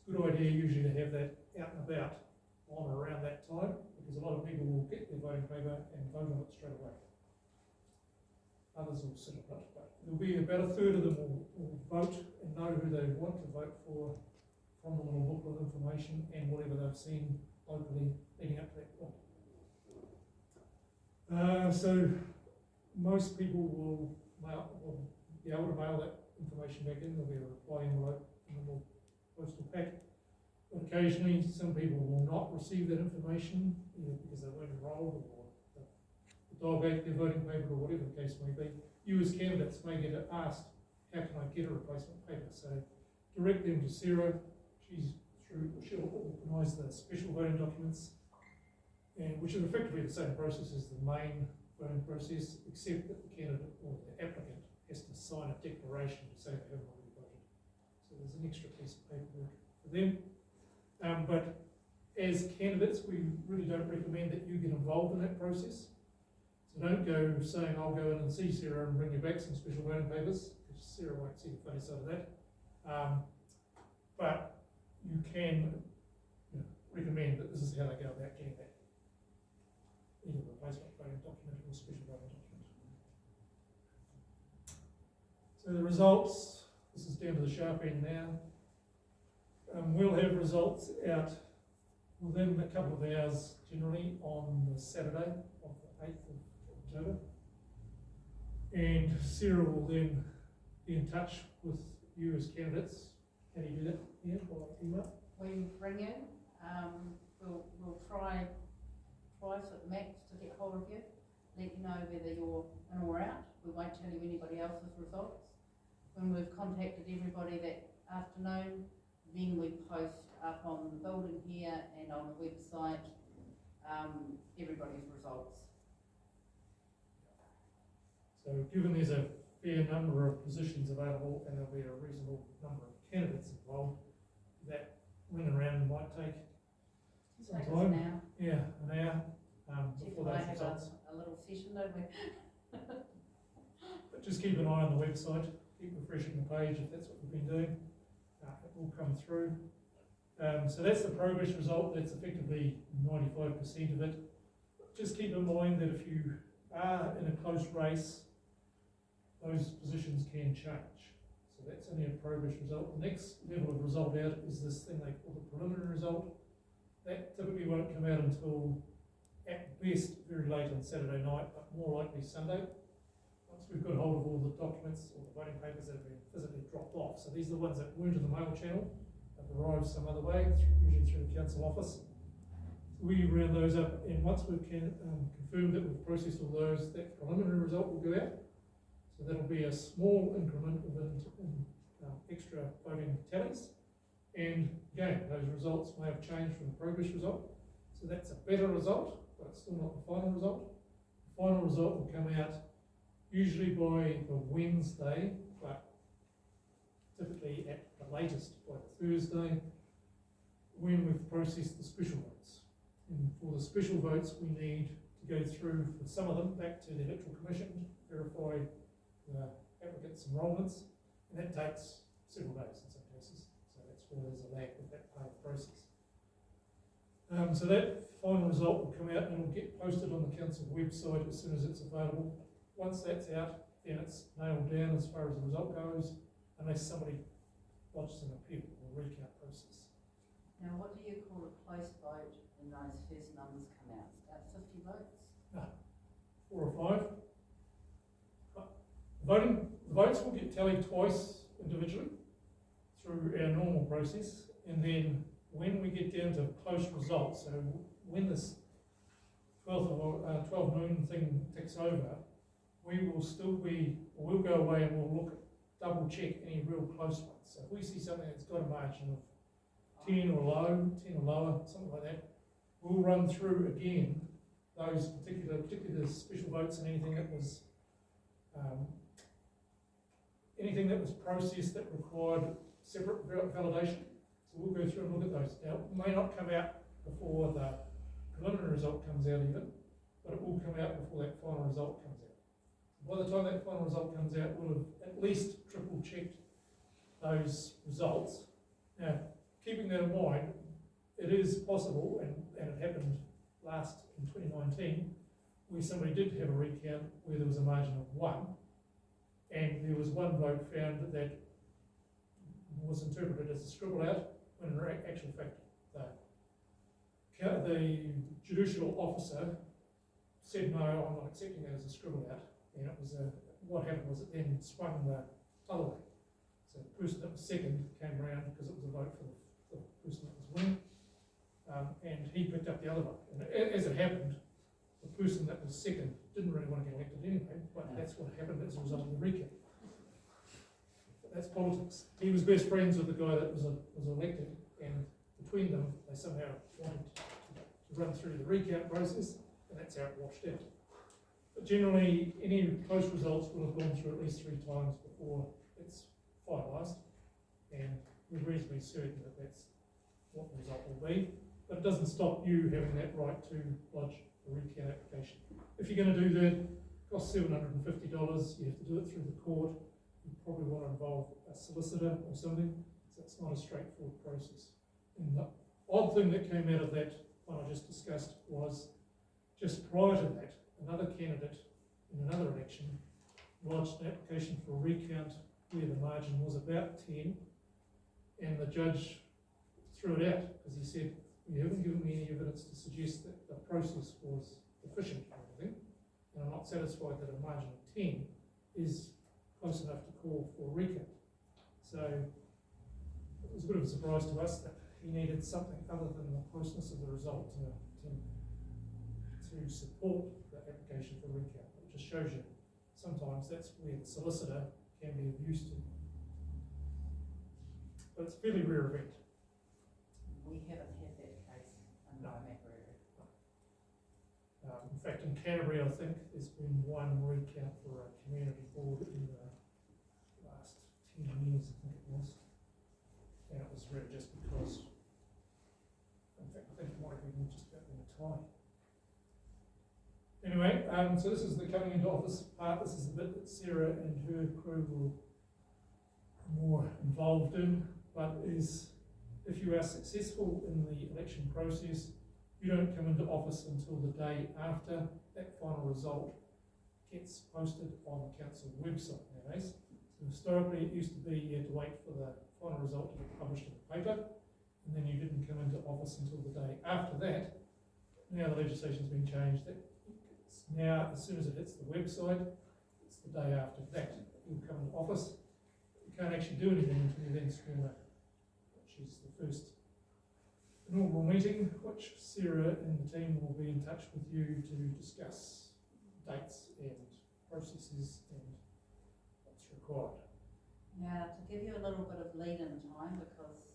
it's a good idea usually to have that out and about on or around that time, because a lot of people will get their voting paper and vote on it straight away. Others will sit on it, but there'll be about a third of them will vote and know who they want to vote for from the little booklet of information and whatever they've seen locally leading up to that point. So most people will be able to mail that information back in. There'll be a reply envelope in the little postal pack. But occasionally, some people will not receive that information, either because they weren't enrolled or the dog ate their voting paper or whatever the case may be. You as candidates may get asked, how can I get a replacement paper? So direct them to Sarah. She'll organise the special voting documents, and which are effectively the same process as the main voting process, except that the candidate or the applicant has to sign a declaration to say they haven't already voted. So there's an extra piece of paperwork for them. But as candidates, we really don't recommend that you get involved in that process. So don't go saying, I'll go in and see Sarah and bring you back some special voting papers, because Sarah won't see the funny side of that. But you can recommend that this is how they go about getting that, either replacement voting document or special voting document. So the results, this is down to the sharp end now. We'll have results out within a couple of hours, generally on the Saturday of the 8th of October. And Sarah will then be in touch with you as candidates. How do you do that? Yeah, by email? We bring you, we'll try twice at max to get hold of you, let you know whether you're in or out. We won't tell you anybody else's results. When we've contacted everybody that afternoon, then we post up on the building here and on the website everybody's results. So given there's a fair number of positions available and there'll be a reasonable number of candidates involved, that ring around might take some Take us time. an hour. Yeah, an hour Jeff before and I those have results. a little session, don't we? But just keep an eye on the website, keep refreshing the page if that's what we've been doing. It will come through. So that's the progress result. That's effectively 95% of it. Just keep in mind that if you are in a close race, those positions can change. So that's only a progress result. The next level of result out is this thing they call the preliminary result. That typically won't come out until, at best, very late on Saturday night, but more likely Sunday. Once we've got hold of all the documents or the voting papers that have been physically dropped off. So these are the ones that weren't in the mail channel, have arrived some other way, usually through the council office. So we round those up, and once we've confirmed that we've processed all those, that preliminary result will go out. So that'll be a small increment of extra voting tallies. And again, those results may have changed from the progress result. So that's a better result, but it's still not the final result. The final result will come out usually by the Wednesday, but typically at the latest by the Thursday, when we've processed the special votes. And for the special votes, we need to go through, for some of them, back to the Electoral Commission, verify the applicants' enrolments, and that takes several days in some cases. So that's where there's a lag with that part of the process. So that final result will come out and will get posted on the council website as soon as it's available. Once that's out, then it's nailed down as far as the result goes, unless somebody lodges an appeal or recount process. Now, what do you call a close vote when those first numbers come out? About 50 votes? No, 4 or 5. The votes will get tallied twice individually through our normal process, and then when we get down to close results, so when this 12 noon thing ticks over, we will still be, we'll go away and we'll look, double check any real close ones. So if we see something that's got a margin of 10 or lower, something like that, we'll run through again those particular special votes and anything that was processed that required separate validation. So we'll go through and look at those. Now, it may not come out before the preliminary result comes out even, but it will come out before that final result comes out. By the time that final result comes out, we'll have at least triple checked those results. Now, keeping that in mind, it is possible, and it happened last in 2019, where somebody did have a recount where there was a margin of 1, and there was one vote found that was interpreted as a scribble out, when in actual fact the judicial officer said, no, I'm not accepting that as a scribble out, and it was what happened was it then swung the other way. So the person that was second came round because it was a vote for the person that was winning, and he picked up the other vote. And as it happened, the person that was second didn't really want to get elected anyway, but that's what happened as a result of the recount. But that's politics. He was best friends with the guy that was elected, and between them, they somehow wanted to run through the recount process, and that's how it washed out. But generally, any close results will have gone through at least 3 times before it's finalised, and we're reasonably certain that that's what the result will be. But it doesn't stop you having that right to lodge a recount application. If you're going to do that, it costs $750, you have to do it through the court, you probably want to involve a solicitor or something, so it's not a straightforward process. And the odd thing that came out of that one I just discussed was, just prior to that, another candidate in another election lodged an application for a recount where the margin was about 10, and the judge threw it out because he said, "You haven't given me any evidence to suggest that the process was efficient or anything, and I'm not satisfied that a margin of 10 is close enough to call for a recount." So it was a bit of a surprise to us that he needed something other than the closeness of the result to support the application for recount. It just shows you sometimes that's where the solicitor can be of use to. But it's a fairly rare event. We haven't had that case in No. Waimakariri. In fact, in Canterbury, I think there's been one recount for a community board in the last 10 years, I think it was. And it was really just because, in fact, I think it might have been just about in a tie. Anyway, so this is the coming into office part. This is the bit that Sarah and her crew will be more involved in, but is, if you are successful in the election process, you don't come into office until the day after that final result gets posted on the council website nowadays. So historically, it used to be you had to wait for the final result to get published in the paper, and then you didn't come into office until the day after that. Now the legislation's been changed. It's now, as soon as it hits the website, it's the day after that you'll come into office. You can't actually do anything until you're then sworn in, which is the first normal meeting, which Sarah and the team will be in touch with you to discuss dates and processes and what's required. Now, to give you a little bit of lead-in time, because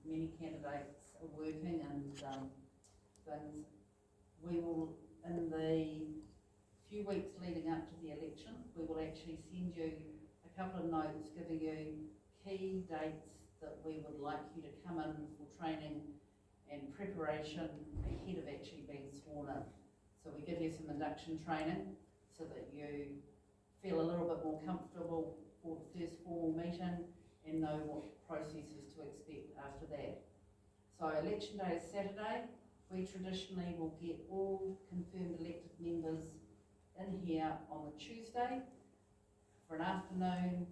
many candidates are working and things, we will, in the few weeks leading up to the election, we will actually send you a couple of notes giving you key dates that we would like you to come in for training and preparation ahead of actually being sworn in. So we give you some induction training so that you feel a little bit more comfortable for the first formal meeting and know what processes to expect after that. So election day is Saturday. We traditionally will get all confirmed elected members in here on the Tuesday for an afternoon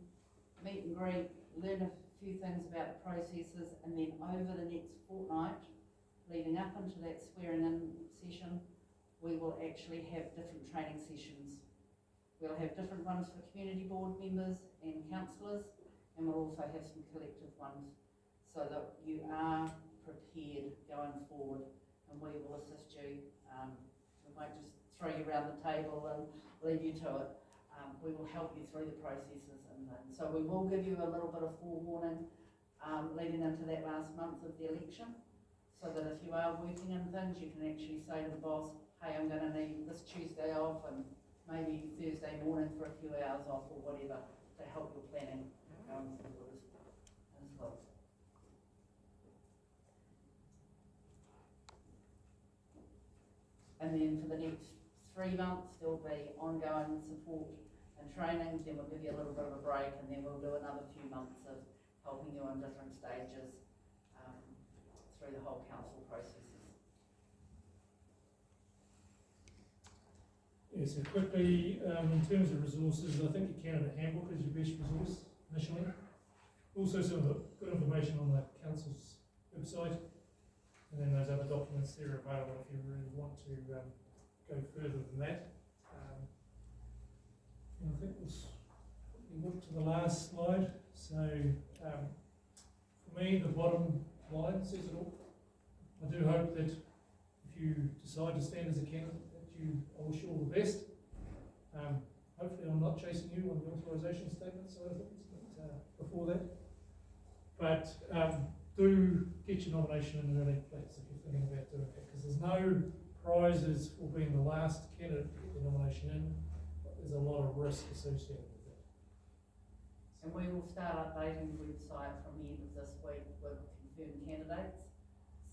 meet and greet, learn a few things about the processes, and then over the next fortnight leading up into that swearing in session, we will actually have different training sessions. We'll have different ones for community board members and councillors, and we'll also have some collective ones so that you are prepared going forward, and we will assist you. We won't just throw you around the table and leave you to it. We will help you through the processes and things. So we will give you a little bit of forewarning leading into that last month of the election, so that if you are working in things, you can actually say to the boss, hey, I'm going to need this Tuesday off and maybe Thursday morning for a few hours off or whatever to help your planning going forward as well. And then for the next 3 months, there'll be ongoing support and training, then we'll give you a little bit of a break, and then we'll do another few months of helping you in different stages through the whole council processes. Yeah, so quickly, in terms of resources, I think your candidate handbook is your best resource initially. Also some of the good information on the council's website, and then those other documents there are available if you really want to go further than that. And I think we look to the last slide. So, for me, the bottom line says it all. I do hope that if you decide to stand as a candidate, that you, I wish you all the best. Hopefully I'm not chasing you on the authorisation statement side of things, but before that. But do get your nomination in an early place if you're thinking about doing that, because there's no prizes for being the last candidate to get the nomination in, but there's a lot of risk associated with that. And we will start updating the website from the end of this week with confirmed candidates.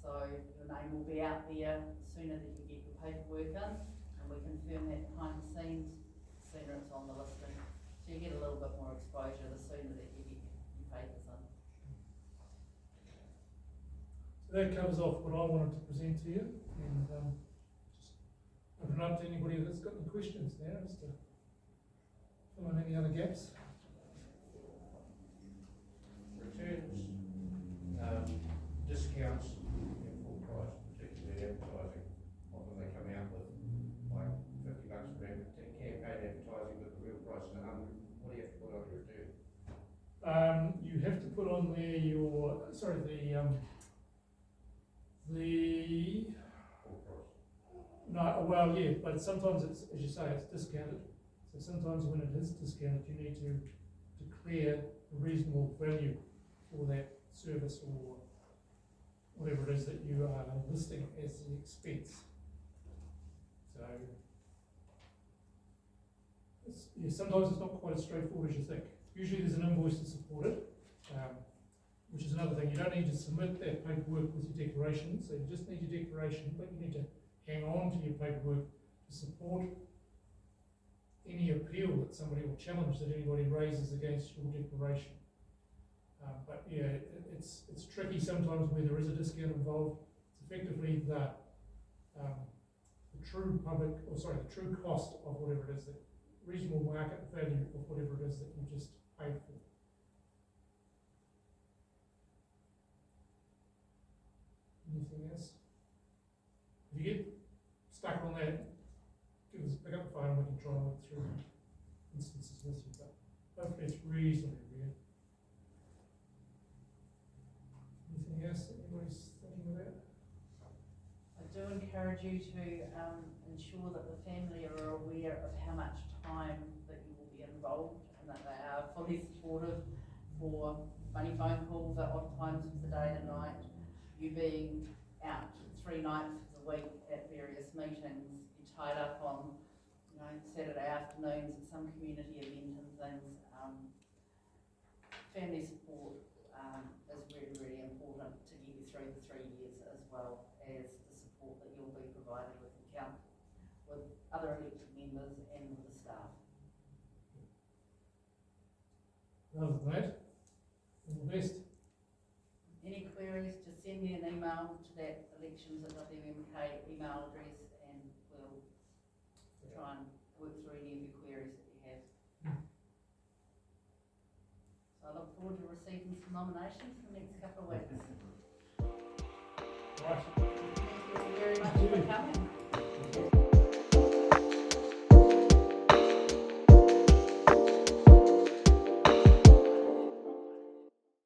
So your name will be out there the sooner that you get your paperwork in, and we confirm that behind the scenes, the sooner it's on the listing. So you get a little bit more exposure the sooner that you get your papers in. So that covers off what I wanted to present to you, and just open it up to anybody that's got any questions now as to fill in any other gaps. Returns, discounts at full price, particularly advertising. Often they come out with like $50 for campaign advertising, but the real price is $100. What do you have to put on your return? You have to put on there your, the Full price. no, well, yeah, but sometimes it's, as you say, it's discounted. So sometimes when it is discounted, you need to declare a reasonable value for that service or whatever it is that you are listing as the expense. So, yeah, sometimes it's not quite as straightforward as you think. Usually there's an invoice to support it, which is another thing. You don't need to submit that paperwork with your declaration, so you just need your declaration, but you need to hang on to your paperwork to support any appeal that somebody will challenge that anybody raises against your declaration. But yeah, it's tricky sometimes where there is a discount involved. It's effectively the true the true cost of whatever it is, the reasonable market value of whatever it is that you just paid for. Anything else? If you get stuck on that, pick up the phone and we can try and work through instances with you, but hopefully it's reasonably rare. Anything else that anybody's thinking about? I do encourage you to ensure that the family are aware of how much time that you will be involved and that they are fully supportive for funny phone calls at odd times of the day and night, you being out 3 nights of the week at various meetings, you're tied up on Saturday afternoons at some community event and things. Family support is really, really important to get you through the 3 years, as well as the support that you'll be provided with with other elected members and with the staff. Other than that, all the best. Any queries, just send me an email to that elections@WMK email address and we'll try and work through any of your queries that you have. So I look forward to receiving some nominations in the next couple of weeks. Right. Thank you very much for coming.